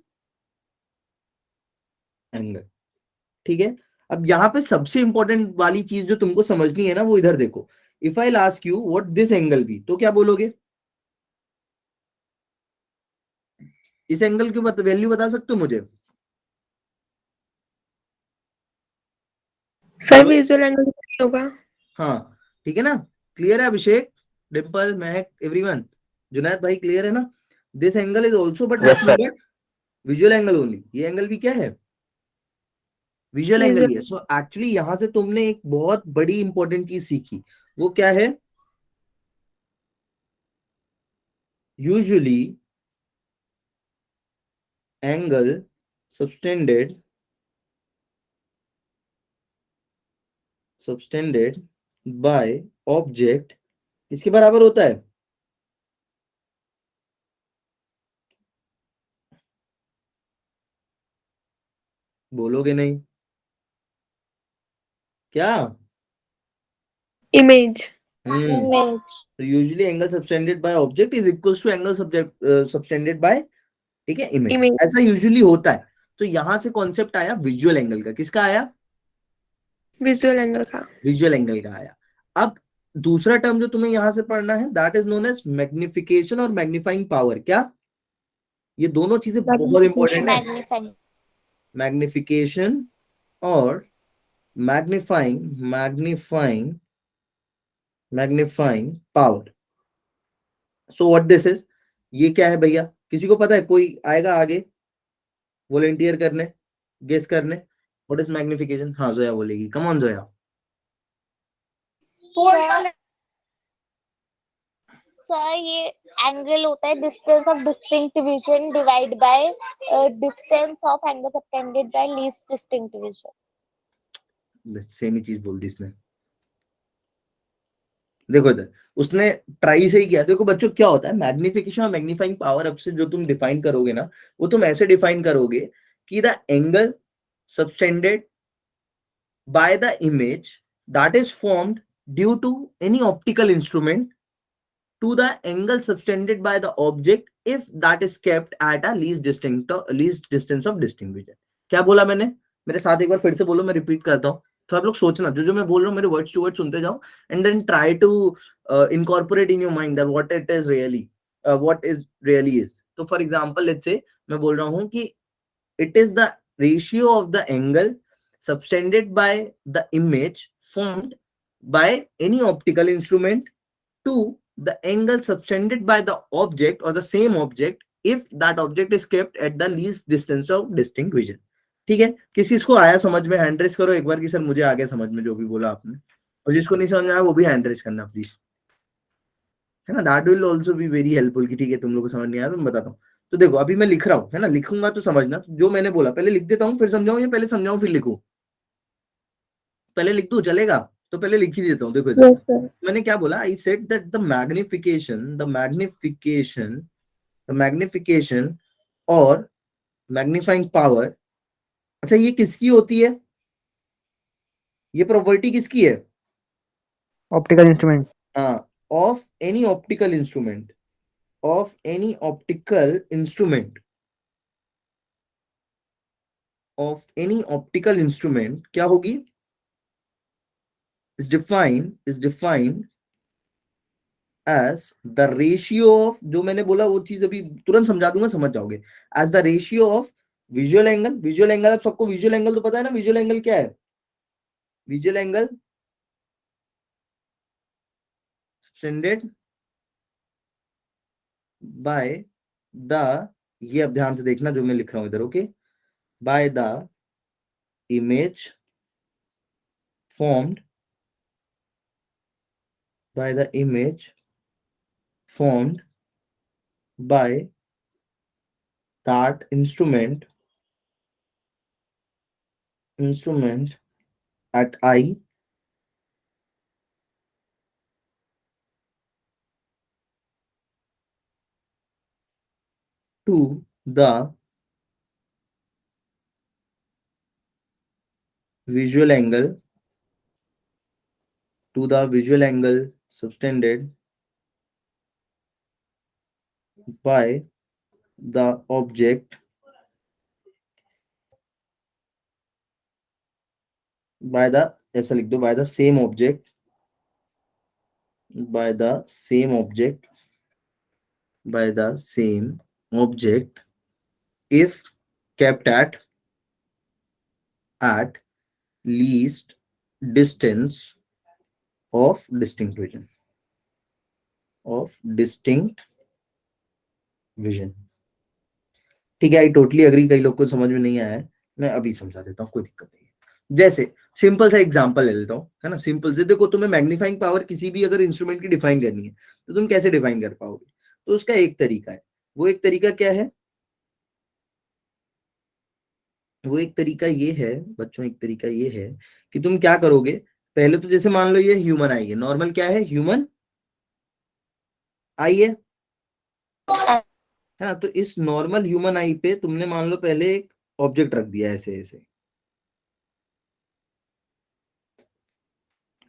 angle, ठीक है। अब यहाँ पे सबसे इंपॉर्टेंट वाली चीज जो तुमको समझनी है ना, वो इधर देखो, if I ask you what this angle be, तो क्या बोलोगे? इस एंगल की वैल्यू बता सकते हो मुझे? सर विजुअल एंगल होगा। हाँ ठीक है ना, क्लियर है अभिषेक, डिम्पल, महक, एवरीवन, जुनैद भाई क्लियर है ना? This angle is also but Yes, sir. Visual angle only. ये एंगल भी क्या है? विजुअल एंगल ही है। सो एक्चुअली यहां से तुमने एक बहुत बड़ी इंपॉर्टेंट चीज सीखी, वो क्या है? Usually angle subtended by object किसके बराबर होता है? बोलोगे नहीं क्या? Image. Usually angle subtended by object is equals to angle subtended by, ठीक है, इमेज। इमेज। ऐसा यूजुअली होता है। तो यहां से कॉन्सेप्ट आया विजुअल एंगल का। किसका आया? विजुअल एंगल का। विजुअल एंगल का आया। अब दूसरा टर्म जो तुम्हें यहां से पढ़ना है, that is known as magnification और मैग्नीफाइंग पावर। क्या? ये दोनों चीजें बहुत इंपॉर्टेंट है। Magnifying. मैग्निफिकेशन और magnifying power. So what this is, ये क्या है भैया? किसी को पता है? कोई आएगा आगे वॉलंटियर करने, गेस करने? What is magnification? हाँ जोया बोलेगी, कम ऑन जोया। सर ये एंगल होता है distance of distinct division divide by distance of angle subtended by least distinct division. Same ही चीज बोल दी इसने। देखो इधर उसने ट्राई से ही किया। देखो बच्चों क्या होता है मैग्निफिकेशन और मैग्नीफाइंग पावर, अब से जो तुम डिफाइन करोगे ना, वो तुम ऐसे डिफाइन करोगे कि the angle subtended by the image that is formed due to any optical instrument to the angle subtended by the object if that is kept at a least distance of distinct vision। क्या बोला मैंने? मेरे साथ एक बार फिर से बोलो, मैं रिपीट करता हूँ, तो आप लोग सोचना, जो जो मैं बोल रहा हूँ मेरे वर्ड्स टू वर्ड सुनते जाओ and then try to incorporate in your mind that what it is really, what is really is. तो फॉर एग्जांपल लेट्स से मैं बोल रहा हूँ कि it is the ratio of the angle subtended by the image formed by any optical instrument to the angle subtended by the object or the same object if that object is kept at the least distance of distinct vision। ठीक है, किसी को आया समझ में? Hand raise करो एक बार कि सर मुझे आ गया समझ में जो भी बोला आपने, और जिसको नहीं समझ में आया वो भी हैंड रेस करना प्लीज, है ना। That will also be very helpful कि ठीक है तुम लोग को समझ नहीं आया तो मैं बताता हूँ। तो देखो अभी मैं लिख रहा हूँ, है ना, लिखूंगा तो समझना, तो जो मैंने बोला पहले लिख देता हूँ फिर समझाऊं, या पहले समझाऊं फिर लिखूं? पहले लिख दूं चलेगा? तो पहले लिख ही देता हूँ। देखो इधर यस सर। मैंने क्या बोला, I said that the magnification और मैग्नीफाइंग पावर, अच्छा ये किसकी होती है? ये प्रॉपर्टी किसकी है? Optical instrument. हाँ, of any optical instrument, of any optical instrument, of any optical instrument क्या होगी, is defined as the ratio of, जो मैंने बोला वो चीज अभी तुरंत समझा दूंगा, समझ जाओगे, as the ratio of visual angle. Visual angle, अब सबको विजुअल एंगल तो पता है ना, विजुअल एंगल क्या है, visual angle subtended by the, ये अब ध्यान से देखना जो मैं लिख रहा हूं इधर, okay, by the image formed, by the image formed by that instrument at eye to the visual angle, to the visual angle subtended by the object, by the, ऐसा लिख दो, by the same object, by the same object, by the same object, if kept at least distance of distinct vision, of distinct vision। ठीक है, I totally agree, कई लोग को समझ में नहीं आया है, मैं अभी समझा देता हूँ, कोई दिक्कत नहीं है। जैसे सिंपल सा एग्जांपल ले लेता हूँ, है ना, सिंपल से देखो, तुम्हें मैग्नीफाइंग पावर किसी भी अगर इंस्ट्रूमेंट की डिफाइन करनी है तो तुम कैसे डिफाइन कर पाओगे, तो उसका एक तरीका है, वो एक तरीका क्या है, वो एक तरीका ये है बच्चों, एक तरीका ये है कि तुम क्या करोगे, पहले तो जैसे मान लो ये ह्यूमन आई है, नॉर्मल क्या है, ह्यूमन आई है ना, तो इस नॉर्मल ह्यूमन आई पे तुमने मान लो पहले एक ऑब्जेक्ट रख दिया ऐसे ऐसे,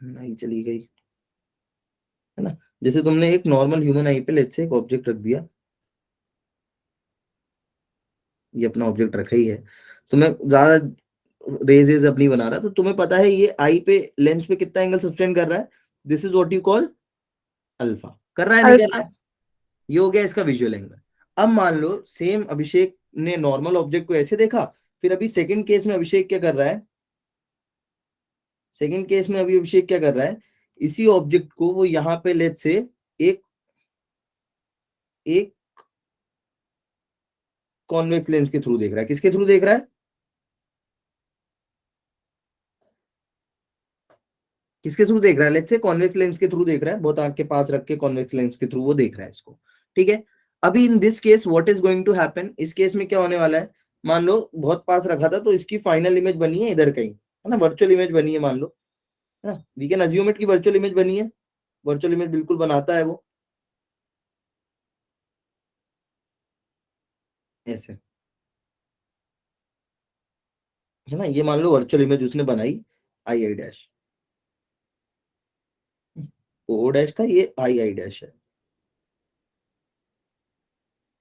नहीं चली गई, है ना, जैसे तुमने एक नॉर्मल ह्यूमन आई पे लेट से एक ऑब्जेक्ट रख दिया, ये अपना ऑब्जेक्ट रखा ही है, तो मैं ज्यादा रेजेस अपनी बना रहा, तो तुम्हें पता है ये आई पे लेंस पे कितना एंगल सब्सटेंड कर रहा है, this is what you call alpha, कर रहा है नहीं कर रहा अल्फा। है, ये हो गया इसका विजुअल एंगल। अब मान लो सेम अभिषेक ने नॉर्मल ऑब्जेक्ट को ऐसे देखा, फिर अभी सेकंड केस में अभिषेक क्या कर रहा है, सेकंड केस में अभी अभिषेक क्या कर रहा है, इसी ऑब्जेक्ट को वो यहाँ पे लेट से एक एक कॉन्वेक्स लेंस के थ्रू देख रहा है, किसके थ्रू देख रहा है, किसके थ्रू देख रहा है, लेट्स से कॉन्वेक्स लेंस के थ्रू देख रहा है, बहुत आंख के पास रख के कॉन्वेक्स लेंस के थ्रू वो देख रहा है इसको, ठीक है। अभी in this case what is going to happen, इस केस में क्या होने वाला है, मान लो बहुत पास रखा था तो इसकी फाइनल इमेज बनी है इधर कहीं, है ना, वर्चुअल इमेज बनी है मान लो, है ना, वी कैन अज्यूम इट की वर्चुअल इमेज बनी है, वर्चुअल इमेज बिल्कुल बनाता है वो ऐसे, है ना, ये मान लो वर्चुअल इमेज उसने बनाई, आई आई डैश, ओ डैश था, ये आई आई डैश है,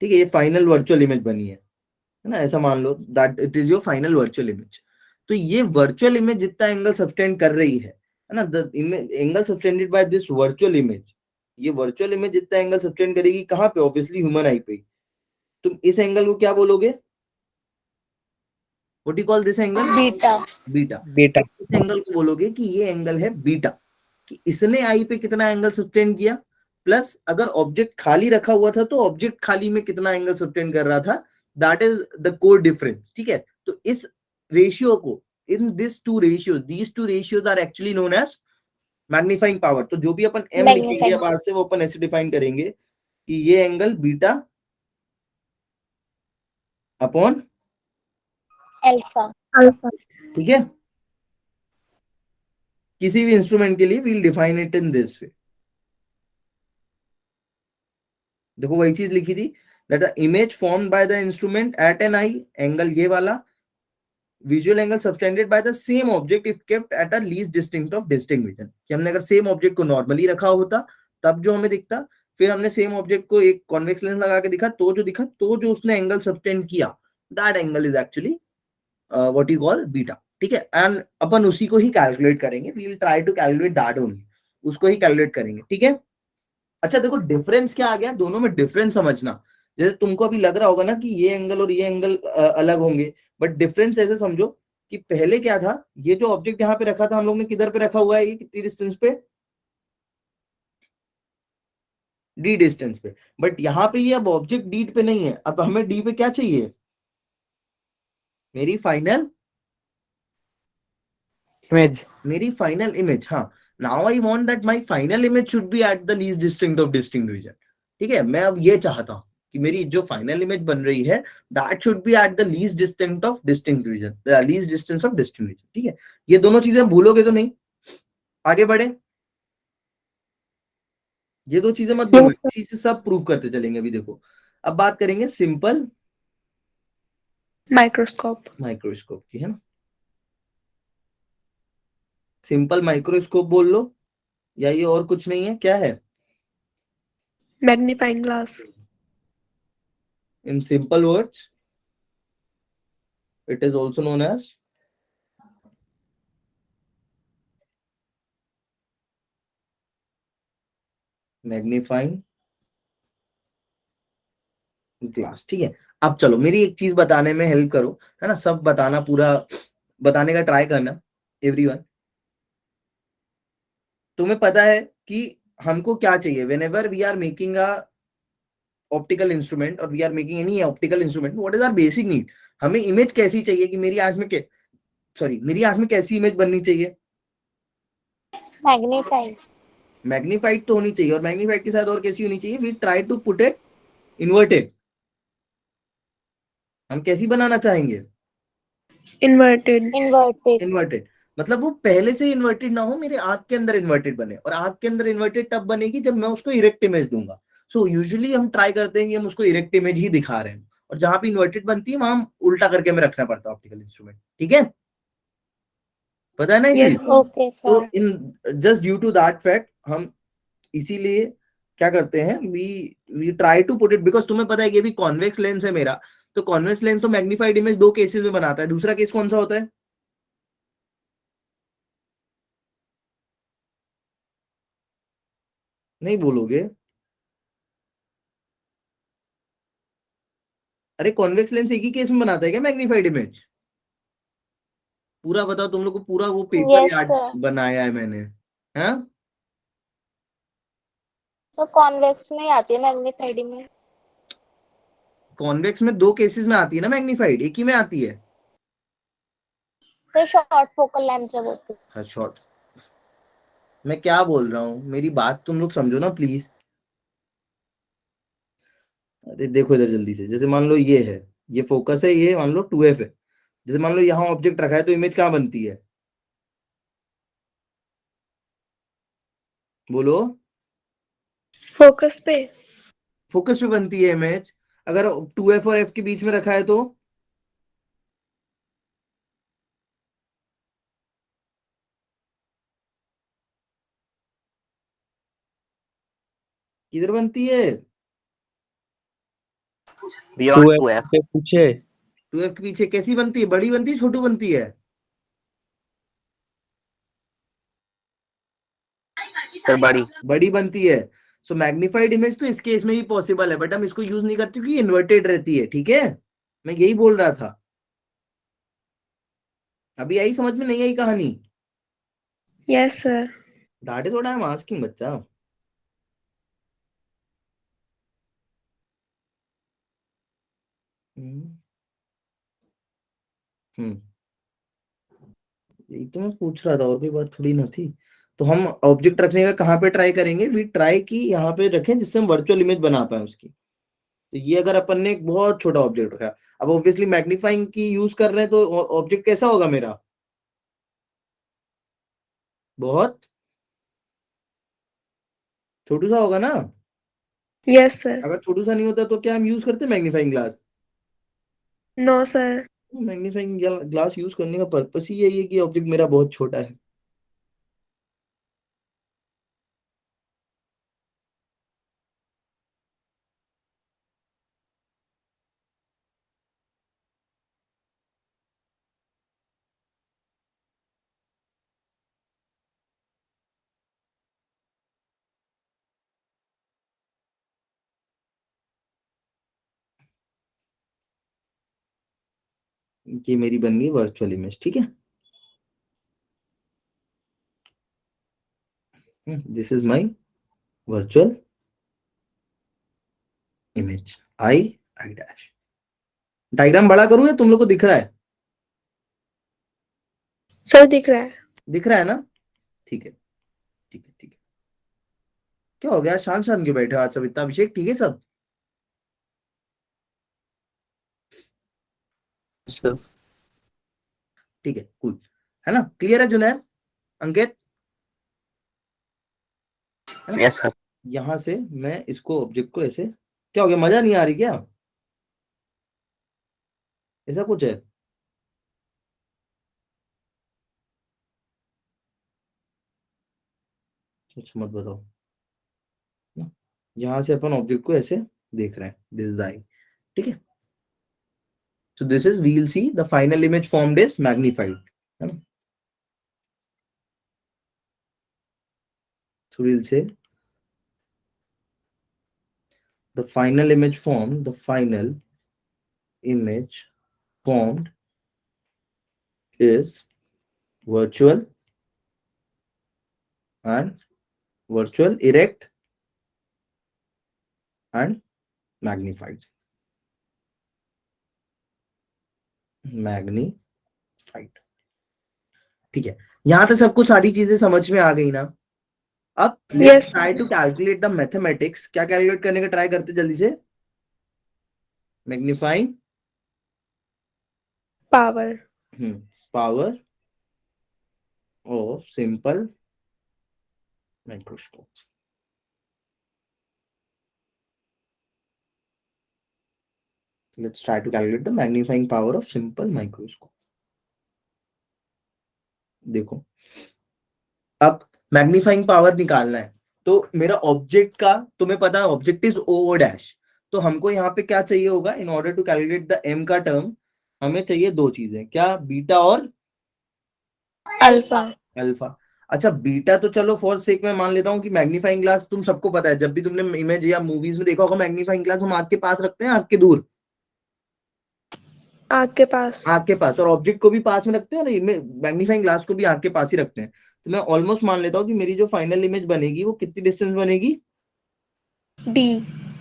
ठीक है, ये फाइनल वर्चुअल इमेज बनी है ना, ऐसा मान लो that it is your final virtual image. तो ये वर्चुअल इमेज जितना एंगल सब्सटेंड कर रही है ना, the image angle subtended by this virtual image, ये वर्चुअल इमेज जितना एंगल सब्सटेंड करेगी कहाँ पे, ऑब्वियसली ह्यूमन आई पे, तुम इस एंगल को क्या बोलोगे, what you call this angle, beta. Beta. Beta. इस एंगल को बोलोगे कि ये एंगल है बीटा, कि इसने आई पे कितना एंगल सब्सटेंड किया, प्लस अगर ऑब्जेक्ट खाली रखा हुआ था तो ऑब्जेक्ट खाली में कितना एंगल सब्सटेंड कर रहा था, that is the core difference, ठीक है। तो इस रेशियो को, in this two ratios, these two ratios are actually known as magnifying power. तो जो भी अपन एम लिखेंगे मैग्नीफाइंग बाद से, वो अपन ऐसे डिफाइन करेंगे कि ये angle beta upon alpha. Alpha. ठीक है, किसी भी इंस्ट्रूमेंट के लिए we'll define it in this way. देखो वही चीज लिखी थी, that the image formed by the instrument at an eye, angle ये वाला, visual angle subtended by the same object if kept at a least distinct of distinct vision, कि हमने अगर सेम ऑब्जेक्ट को नॉर्मली रखा होता तब जो हमें दिखता, फिर हमने सेम ऑब्जेक्ट को एक कॉन्वेक्स लेंस लगा के दिखा तो जो उसने एंगल सबटेंड किया, that angle is actually what you call beta, ठीक है। एंड अपन उसी को ही कैलकुलेट करेंगे, we will try to calculate that only, उसको ही कैलकुलेट करेंगे, ठीक है। अच्छा देखो डिफरेंस क्या आ गया, दोनों में डिफरेंस समझना। जैसे तुमको अभी लग रहा होगा ना कि ये एंगल और ये एंगल अलग होंगे, बट डिफरेंस ऐसे समझो कि पहले क्या था, ये जो ऑब्जेक्ट यहाँ पे रखा था हम लोग ने किधर पे रखा हुआ है, ये कितनी डिस्टेंस पे, डी डिस्टेंस पे, बट यहाँ पे ये अब ऑब्जेक्ट डी पे नहीं है, अब हमें डी पे क्या चाहिए, मेरी फाइनल Image. मेरी फाइनल इमेज। हाँ, now I want that my final image should be at the least distinct of distinct vision, ठीक है। मैं अब ये चाहता हूँ कि मेरी जो फाइनल इमेज बन रही है that should be at the least distinct of distinct vision, least distance of distinct vision, ठीक है। ये दोनों चीजें भूलोगे तो नहीं, आगे बढ़े, ये दो चीजें मत भूलना, Yes, sir. इसी से सब प्रूव करते चलेंगे। अभी देखो, अब बात करेंगे सिंपल Microscope. माइक्रोस्कोप की, है ना। सिंपल माइक्रोस्कोप बोल लो, या ये और कुछ नहीं है, क्या है, Magnifying glass. In simple words it is also known as magnifying glass, ठीक है। अब चलो मेरी एक चीज बताने में हेल्प करो, है ना, सब बताना, पूरा बताने का ट्राई करना एवरीवन। तुम्हें पता है कि हमको क्या चाहिए whenever we are making a optical instrument और we are making any optical instrument, what is our basic need, हमें इमेज कैसी चाहिए, कि मेरी आंख में मेरी आंख में कैसी इमेज बननी चाहिए, मैग्नीफाइड। मैग्नीफाइड तो होनी चाहिए, और मैग्नीफाइड के साथ और कैसी होनी चाहिए, we try to put it inverted, हम कैसी बनाना चाहेंगे, Inverted. इन्वर्टेड। इन्वर्टेड, मतलब वो पहले से इन्वर्टेड ना हो, मेरे आंख के अंदर इन्वर्टेड बने, और आंख के अंदर इन्वर्टेड तब बनेगी जब मैं उसको इरेक्ट इमेज दूंगा। सो यूजुअली हम ट्राई करते हैं कि हम उसको इरेक्ट इमेज ही दिखा रहे हैं, और जहां पे इन्वर्टेड बनती है वहां हम उल्टा करके हमें रखना पड़ता है ऑप्टिकल इंस्ट्रूमेंट, ठीक है, पता है ना ये Yes, चीज। sir. ओके तो sir. In just due to that fact हम इसीलिए क्या करते हैं, we we try to put it, because तुम्हें पता है कि ये भी कॉन्वेक्स लेंस है मेरा, तो कॉन्वेक्स लेंस तो मैग्नीफाइड इमेज दो केसेस में बनाता है, दूसरा केस कौन सा होता है, नहीं बोलोगे, अरे कॉन्वेक्स लेंस एक ही केस में बनाता है क्या मैग्नीफाइड इमेज, पूरा बताओ, तुम लोग को पूरा वो पेपर यस याद सर। बनाया है मैंने, हाँ, तो कॉन्वेक्स में ही आती है मैग्नीफाइड में। कॉन्वेक्स में दो केसेस में आती है ना मैग्नीफाइड, एक ही में आती है, तो शॉर्ट फोकल लेंथ जब होती है। हाँ शॉर्ट, मैं क्या बोल रहा हूँ, मेरी बात तुम लोग समझो ना प्लीज। अरे देखो इधर जल्दी से, जैसे मान लो ये है, ये फोकस है, ये मान लो 2f है, जैसे मान लो यहाँ ऑब्जेक्ट रखा है तो इमेज कहाँ बनती है, बोलो, Focus पे. फोकस पे बनती है इमेज, अगर 2f और f के बीच में रखा है तो किधर बनती है, Beyond 2F 2F. के पीछे. 2f के पीछे कैसी बनती है, बड़ी बनती है छोटू बनती है, Sir, body. बड़ी बनती है। सो मैग्नीफाइड इमेज तो इस केस में ही पॉसिबल है, बट हम इसको यूज नहीं करते क्योंकि इन्वर्टेड रहती है, ठीक है, मैं यही बोल रहा था, अभी आई समझ में नहीं आई कहानी, Yes, sir. That is what I am asking बच्चा। हम्म हम्म, यही तो मैं पूछ रहा था, और कोई बात थोड़ी ना थी। तो हम ऑब्जेक्ट रखने का कहाँ पे ट्राई करेंगे, वी ट्राई की यहाँ पे रखें जिससे हम वर्चुअल इमेज बना पाए उसकी। तो ये अगर अपन ने एक बहुत छोटा ऑब्जेक्ट रखा, अब ऑब्वियसली मैग्नीफाइंग की यूज कर रहे हैं तो ऑब्जेक्ट कैसा होगा मेरा, बहुत छोटू सा होगा ना, Yes, sir. अगर छोटू सा नहीं होता तो क्या हम यूज करते magnifying glass, No, sir. Magnifying glass use करने का पर्पस ही यही है कि ऑब्जेक्ट मेरा बहुत छोटा है। ये मेरी बन गई वर्चुअल इमेज, ठीक है। This is my virtual image I I dash. Diagram बड़ा करूं या तुम लोग को दिख रहा है? सर दिख रहा है। दिख रहा है ना? ठीक है ठीक है ठीक है। क्या हो गया, शांत शांत क्यों बैठे हो आज सब इतना? अभिषेक ठीक है सब? सर ठीक है, कूल है ना? क्लियर है जुनैद, अंकित? है ना? Yes sir. यहां से मैं इसको ऑब्जेक्ट को ऐसे, क्या हो गया, मजा नहीं आ रही क्या? ऐसा कुछ है? कुछ मत बताओ ना। यहां से अपन ऑब्जेक्ट को ऐसे देख रहे हैं, दिस इज आई, ठीक है। So this is, we will see the final image formed is magnified, है ना। So we will say the final image formed is virtual and virtual, erect and magnified. ठीक है, यहां तक सब कुछ सारी चीजें समझ में आ गई ना? अब let's Yes, try to calculate the mathematics. क्या कैलकुलेट करने का ट्राई करते जल्दी से? Magnifying power. Power of simple microscope. Let's try to calculate the magnifying power of simple microscope. देखो, अब मैग्नीफाइंग पावर निकालना है, तो मेरा ऑब्जेक्ट का तुम्हें पता है ऑब्जेक्ट इज ओ डैश, तो हमको यहाँ पे क्या चाहिए होगा? In order to calculate the M का टर्म हमें चाहिए दो चीजें, क्या? बीटा और Alpha. अल्फा। अच्छा, बीटा तो चलो फॉर सेक में मान लेता हूँ कि मैग्नीफाइंग ग्लास तुम सबको पता है, जब भी तुमने इमेज या मूवीज में देखा होगा मैग्नीफाइंग ग्लास हम आंख के पास रखते हैं, आंख के दूर? आँख के पास. आंख के पास, और ऑब्जेक्ट को भी पास में रखते हैं ना, मैग्नीफाइंग ग्लास को भी आंख के पास ही रखते हैं। तो मैं ऑलमोस्ट मान लेता हूँ कि मेरी जो फाइनल इमेज बनेगी वो कितनी डिस्टेंस बनेगी? D.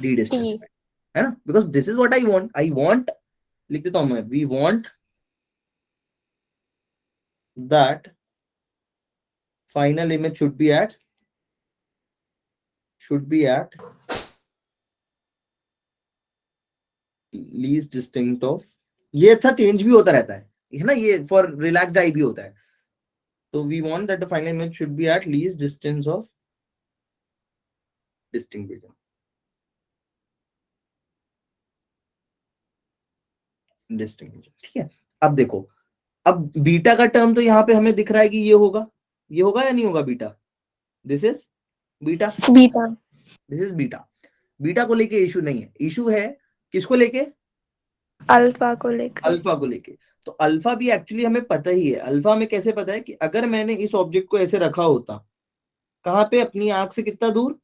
D distance D. पे, है ना? Because this is what I want, लिख देता हूं मैं, we want that final image should be at least distinct of, ये अच्छा चेंज भी होता रहता है ना, ये फॉर रिलैक्स्ड आई भी होता है। तो we want that the final image should be at least distance of distinct vision, ठीक है। अब देखो, अब बीटा का टर्म तो यहाँ पे हमें दिख रहा है कि ये होगा या नहीं होगा beta? This is beta, Beta. This is beta. Beta को लेके इशू नहीं है, इशू है किसको लेके? अल्फा को लेकर. अल्फा को लेके। तो अल्फा भी एक्चुअली हमें पता ही है। अल्फा हमें कैसे पता है? कि अगर मैंने इस ऑब्जेक्ट को ऐसे रखा होता, कहाँ पे? अपनी आंख से कितना दूर?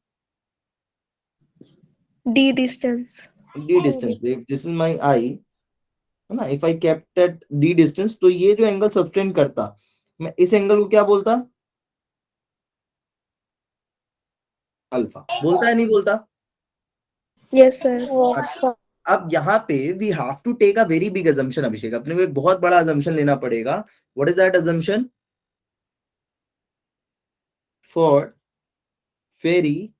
D distance. डी डिस्टेंस पे। दिस इज माई आई, है ना। If I kept at D distance, तो ये जो एंगल सबटेंड करता, मैं इस एंगल को क्या बोलता? अल्फा। बोलता है नहीं बोलता? Yes, sir. अच्छा, अब यहाँ पे we have to take a very big assumption Abhishek, अपने को एक बहुत बड़ा अजम्पशन लेना पड़ेगा। What is that assumption? For very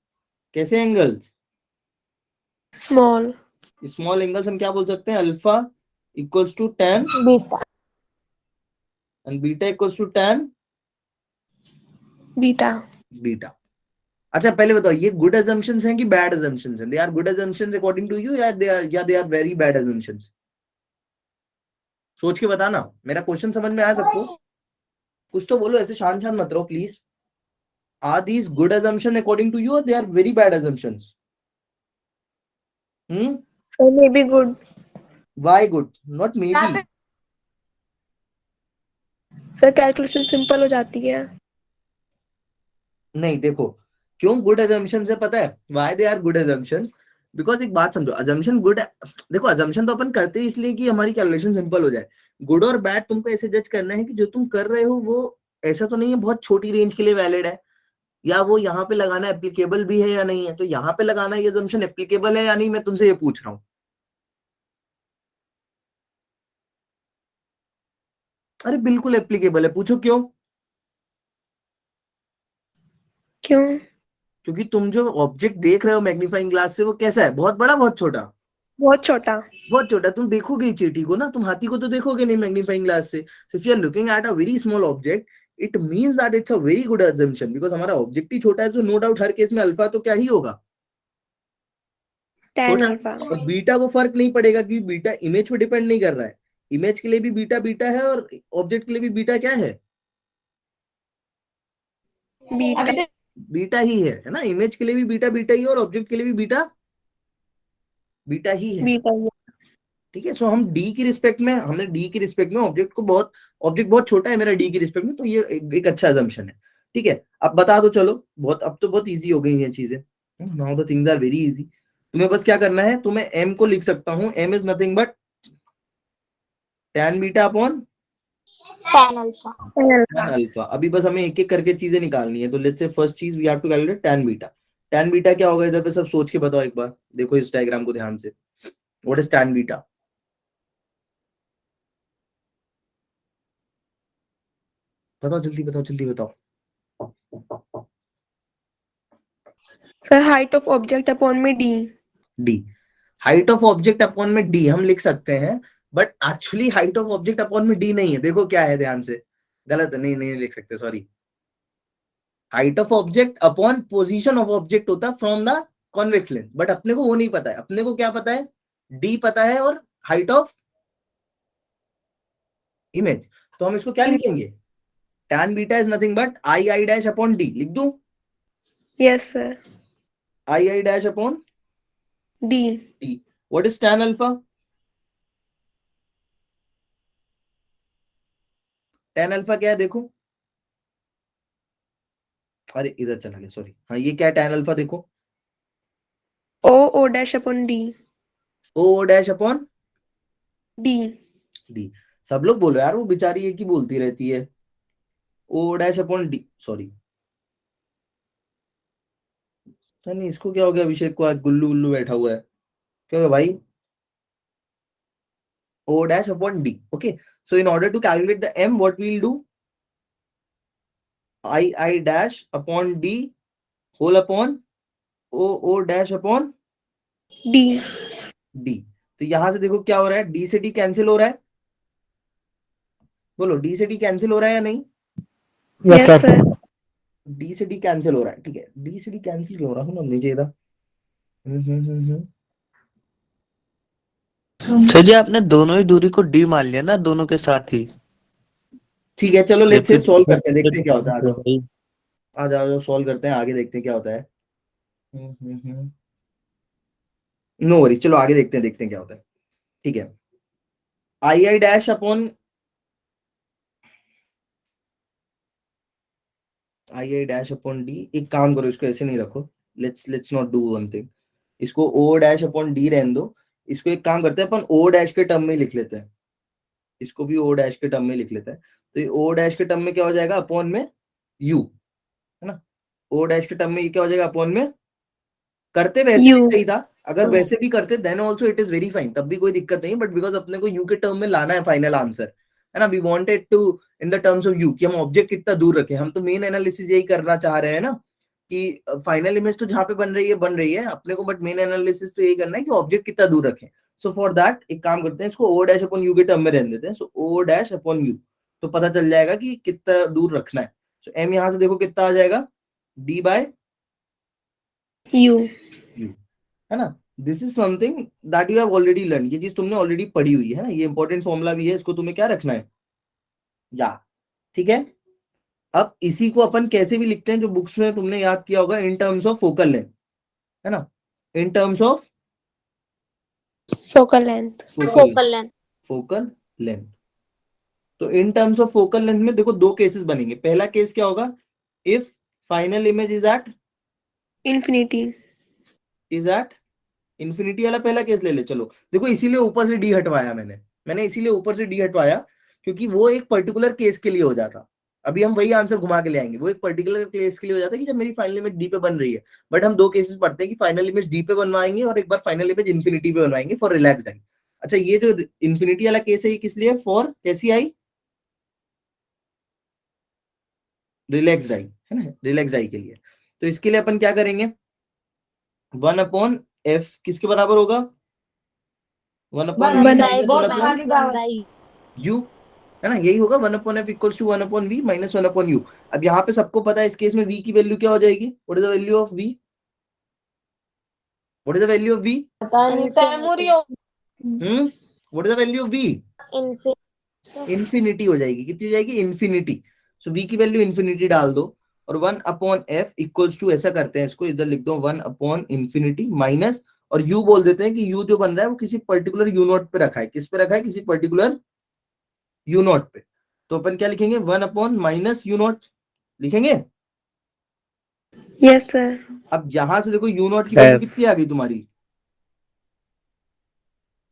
कैसे एंगल्स? Small. स्मॉल एंगल्स हम क्या बोल सकते हैं? Alpha equals to tan Beta. And beta equals to tan Beta. Beta. अच्छा, पहले बताओ, ये गुड अजम्पशंस हैं कि बैड अजम्पशंस हैं? They are good assumptions according to you, या they are very bad assumptions? सोच के बताना, मेरा क्वेश्चन समझ में आया सबको? कुछ तो बोलो, ऐसे शान शान मत रहो please. Are these good assumption according to you और they are very bad assumptions? Sir, maybe good. Why good? Not maybe. Sir, calculation simple हो जाती है. नहीं देखो, क्यों गुड assumptions है पता है? Why they are good assumptions? Because एक बात समझो, assumption गुड, देखो assumption तो अपन करते हैं इसलिए कि हमारी कैलकुलेशन सिंपल हो जाए। गुड और बैड तुमको ऐसे जज करना है कि जो तुम कर रहे हो वो ऐसा तो नहीं है बहुत छोटी रेंज के लिए वैलिड है, या वो यहाँ पे लगाना एप्लीकेबल भी है या नहीं है। तो यहाँ पे लगाना ये assumption एप्लीकेबल है या नहीं, मैं तुमसे ये पूछ रहा हूँ। अरे बिल्कुल एप्लीकेबल है, पूछो क्यों? क्यों? क्योंकि तुम जो ऑब्जेक्ट देख रहे हो मैग्नीफाइंग ग्लास से वो कैसा है, बहुत बड़ा बहुत छोटा? बहुत छोटा. बहुत छोटा। तुम देखोगे ही चींटी को ना, तुम हाथी को तो देखोगे नहीं मैग्नीफाइंग ग्लास से। So if you are looking at a very small object, it means that it's a very good assumption, because हमारा ऑब्जेक्ट ही छोटा है, तो नो डाउट हर केस में अल्फा तो क्या ही होगा, tan छोटा। alpha. और बीटा को फर्क नहीं पड़ेगा क्योंकि बीटा इमेज पे डिपेंड नहीं कर रहा है। इमेज के लिए भी बीटा बीटा है और ऑब्जेक्ट के लिए भी बीटा क्या है? Beta. बीटा ही है ना? इमेज के लिए भी बीटा बीटा ही है और ऑब्जेक्ट के लिए भी बीटा बीटा ही है। Beta. ठीक है। सो हम डी की रिस्पेक्ट में, हमने डी की रिस्पेक्ट में ऑब्जेक्ट को बहुत, ऑब्जेक्ट बहुत छोटा है मेरा डी की रिस्पेक्ट में, तो ये एक अच्छा assumption है। ठीक है, अब बता दो चलो, बहुत अब तो बहुत इजी हो गई हैं चीजें। Now the things are very easy. तुम्हें बस क्या करना है, तुम्हें एम को लिख सकता हूं, M is nothing but tan beta upon tan alpha. tan alpha. अभी बस हमें एक एक करके चीजें निकालनी है, तो लेट्स से फर्स्ट चीज we have to calculate tan beta. tan beta क्या होगा, इधर पे सब सोच के बताओ एक बार, देखो इस डायग्राम को ध्यान से। What is tan beta? बताओ जल्दी, बताओ जल्दी बताओ। Sir, height of object upon में d. D, height of object upon में डी हम लिख सकते हैं, but actually height of object upon में डी नहीं है। देखो क्या है, ध्यान से, गलत है, नहीं नहीं लिख सकते, sorry. Height of object upon position of object होता है from the convex lens, but अपने को वो नहीं पता है। अपने को क्या पता है? डी पता है और हाइट ऑफ इमेज। तो हम इसको क्या लिखेंगे? tan beta is nothing but I I dash upon D. लिख दूं? Yes, sir. I I dash upon D. D. What is tan alpha? tan alpha क्या है देखो, अरे इधर चला गया, सॉरी। हाँ ये क्या है tan अल्फा, देखो O O dash upon D. O dash upon D. D. सब लोग बोलो यार, वो बेचारी एक ही बोलती रहती है, O dash upon D, sorry. नहीं इसको क्या हो गया, अभिषेक को आज गुल्लू गुल्लू बैठा हुआ है, क्या हो गया भाई? O dash upon D. Okay, so in order to calculate the M what we will do, I I dash upon D whole upon O O dash upon D. D. तो यहां से देखो क्या हो रहा है, डी से डी कैंसिल हो रहा है, बोलो डी से डी कैंसिल हो रहा है या नहीं? Yes, sir. डी से डी कैंसिल हो रहा है, ठीक है। डी से डी कैंसिल क्यों हो रहा है, होना नहीं चाहिए था। सर जी आपने दोनों ही दूरी को डी मान लिया ना, दोनों के साथ ही। ठीक है चलो लेट्स से जबकि सॉल्व करते हैं, देखते हैं क्या होता है। आ जाओ भाई, आ जाओ, आ जाओ सॉल्व करते हैं, आगे देखते हैं क्या होता है। नो वरीज, चलो आगे देखते हैं, देखते हैं क्या होता है। ठीक है, I I dash upon I I dash upon D. एक काम करो, इसको ऐसे नहीं रखो, let's not do one thing, इसको ओ डैश अपॉन डी रहने दो। इसको एक काम करते हैं, अपन ओ डैश के टर्म में लिख लेते हैं, इसको भी ओ डैश के टर्म में लिख लेते हैं। तो ये ओ डैश के टर्म में क्या हो जाएगा, अपॉन में यू, है ना। ओ डैश के टर्म में ये क्या हो जाएगा, अपॉन में, करते वैसे भी U. सही था, अगर वैसे भी करते then also it is very fine, तब भी कोई दिक्कत नहीं, बट बिकॉज अपने को यू के टर्म में लाना है फाइनल आंसर, है ना। We wanted to in the terms of u कि हम ऑब्जेक्ट कितना दूर रखें। हम तो मेन एनालिसिस यही करना चाह रहे हैं ना, कि फाइनल इमेज तो जहां पे बन रही है अपने को, बट मेन एनालिसिस तो यही करना है कि ऑब्जेक्ट कितना दूर रखें। सो फॉर दैट एक काम करते हैं, इसको ओ डैश अपॉन यू के टर्म में रहने देते हैं। सो ओ डैश अपॉन यू, तो पता चल जाएगा कि कितना दूर रखना है। सो एम यहां से देखो कितना आ जाएगा, डी बाय U. यू, है ना। This is something that you have already learn, ये चीज तुमने ऑलरेडी पढ़ी हुई है ना, ये इंपॉर्टेंट फॉर्मूला भी है, इसको तुम्हें क्या रखना है, या ठीक है। अब इसी को अपन कैसे भी लिखते हैं जो बुक्स में तुमने याद किया होगा, in terms of focal length, है ना, in terms of focal length. focal length. Focal length. तो in terms of focal length में देखो दो केसेस बनेंगे। पहला केस क्या होगा, if final image is at Infinity. Infinity वाला पहला केस ले ले। चलो देखो, इसीलिए ऊपर से डी हटवाया मैंने इसीलिए ऊपर से डी हटवाया, क्योंकि वो एक पर्टिकुलर केस के लिए हो जाता। अभी हम वही आंसर घुमा के ले आएंगे, वो एक पर्टिकुलर केस के लिए हो जाता है कि जब मेरी फाइनल इमेज डी पे बन रही है। बट हम दो केसेस पढ़ते हैं कि फाइनल इमेज डी पे बनवाएंगे और एक बार फाइनल इमेज इन्फिनिटी पे बनवाएंगे फॉर रिलैक्स आई। अच्छा, ये जो इन्फिनिटी वाला केस है ये किस लिए, फॉर कैसी आई, रिलैक्स आई, है ना, रिलैक्स आई के लिए। तो इसके लिए अपन क्या करेंगे, 1/f किसके बराबर होगा, 1/v माइनस 1/u, है ना, यही होगा 1/f equals to 1/v minus 1/u। अब यहाँ पे सबको पता है इस केस में v की वैल्यू क्या हो जाएगी, what is the value of v, what is the value of v, what is the value of v, infinity हो जाएगी। कितनी हो जाएगी, इंफिनिटी। सो v की वैल्यू इंफिनिटी डाल दो और 1/f इक्वल्स टू, ऐसा करते हैं इसको, इधर लिख दो 1/infinity माइनस, और u बोल देते हैं कि u जो बन रहा है वो किसी पर्टिकुलर u नॉट पे रखा है। किस पे रखा है, किसी पर्टिकुलर u नॉट पे। तो अपन क्या लिखेंगे, 1/-u0 लिखेंगे। Yes sir. अब यहां से देखो u नॉट की वैल्यू कितनी आ गई तुम्हारी,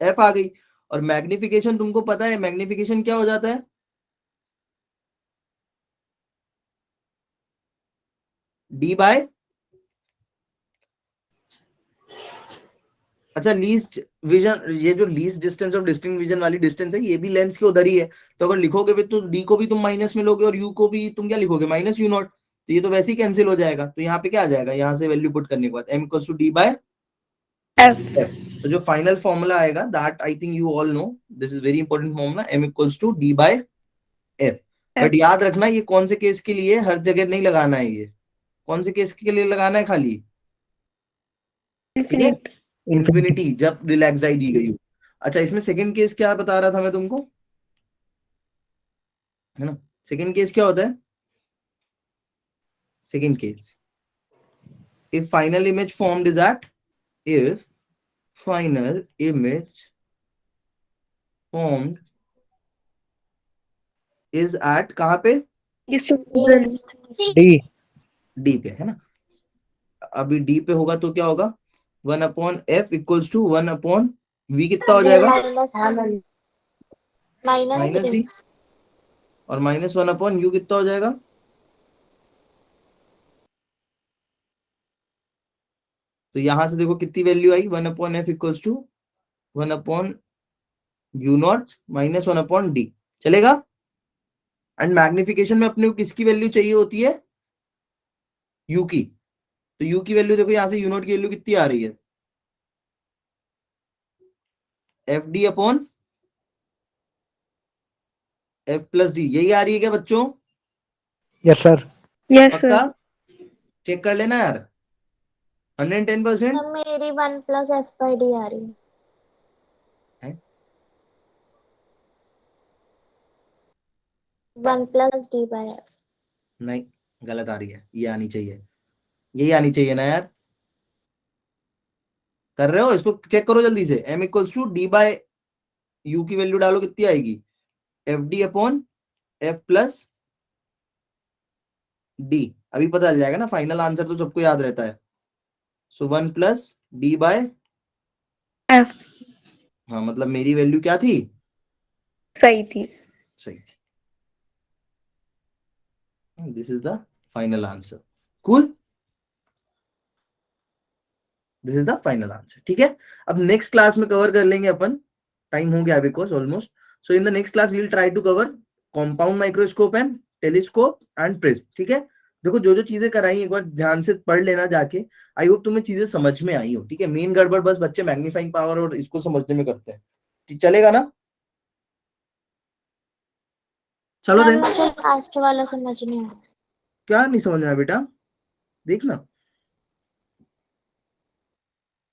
f आ गई। और मैग्निफिकेशन तुमको पता है, मैग्निफिकेशन क्या हो जाता है, d बाय, अच्छा लीस्ट विजन, ये जो लीस्ट डिस्टेंस और डिस्टिंक्ट विजन वाली डिस्टेंस है ये भी लेंस के उधर ही है। तो अगर लिखोगे भी तो d को भी तुम माइनस में लोगे और u को भी तुम क्या लिखोगे, माइनस u0। तो ये तो वैसे ही कैंसिल हो जाएगा। तो यहाँ पे क्या आ जाएगा, यहाँ से वैल्यू पुट करने के बाद m equals to d by f। तो जो फाइनल फॉर्मूला आएगा, that I think you all know, this is very important formula, m equals to d by f। But याद रखना ये कौन से केस के लिए, हर जगह नहीं लगाना है, ये कौन से केस के लिए लगाना है, खाली ठीक है, इंफिनिटी जब रिलैक्स आई दी गई हो। अच्छा, इसमें सेकंड केस क्या बता रहा था मैं तुमको, है ना, सेकंड केस क्या होता है, second case, if final image formed is at, if final image formed is at, कहां पे, डी पे, है ना। अभी डी पे होगा तो क्या होगा, 1/f इक्वल्स टू 1/v, कितना हो जाएगा, माइनस डी, और माइनस 1/u कितना हो जाएगा, तो यहां से देखो कितनी वैल्यू आई, 1/f equals to 1/u0 minus 1/d, चलेगा। एंड मैग्निफिकेशन में अपने को किसकी वैल्यू चाहिए होती है, u की। तो u की वैल्यू देखो, यहां से u0 की वैल्यू कितनी आ रही है, fd upon f plus D, यही आ रही है क्या बच्चों, यस सर। Yes sir. पक्का, चेक कर लेना यार, 110%। मेरी 1+f/d आ रही है, 1+d/f। नहीं, गलत आ रही है, ये आनी चाहिए, यही आनी चाहिए ना यार, कर रहे हो, इसको चेक करो जल्दी से। m equals to d by u की वैल्यू डालो, कितनी आएगी, fd upon f plus d। अभी पता चल जाएगा ना, फाइनल आंसर तो सबको याद रहता है। सो 1+d बाय F. हाँ, मतलब मेरी वैल्यू क्या थी, सही थी। सही थी। This is the final answer, cool, this is the final answer, ठीक है। अब नेक्स्ट क्लास में कवर कर लेंगे अपन, टाइम हो गया because almost. So in the next class we will try to cover compound microscope and telescope and prism, ठीक है। देखो जो जो चीजें कराई एक बार ध्यान से पढ़ लेना जाके, आई होप तुम्हें चीजें समझ में आई हो, ठीक है। मेन गड़बड़ बस बच्चे मैग्नीफाइंग पावर और इसको समझने में करते हैं, चलेगा ना, चलो देन। मुझे लास्ट वाला समझ नहीं आया। क्या नहीं समझ में आया बेटा, देखना,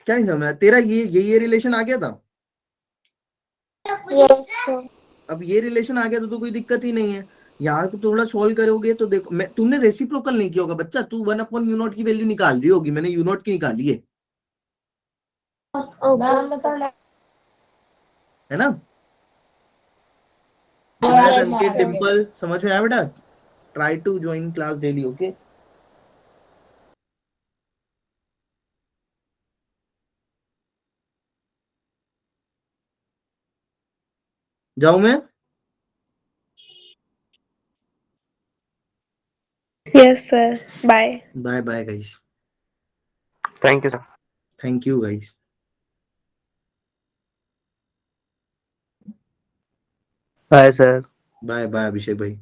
क्या नहीं समझ तेरा? ये रिलेशन आ गया था। Yes, sir. अब ये रिलेशन आ गया तो कोई दिक्कत ही नहीं है। यहाँ को थोड़ा सॉल्व करोगे तो देखो, मैं तुमने रेसिप्रोकल नहीं किया होगा बच्चा, तू 1/u0 की वैल्यू निकाल रही होगी, मैंने u0 की निकाली है ना? अंकित, डिम्पल, समझ में आया बेटा? Try to join class daily, okay? जाऊं मैं? Yes, sir. Bye. Bye bye guys, thank you sir. Thank you guys, bye sir. Bye bye Abhishek भाई।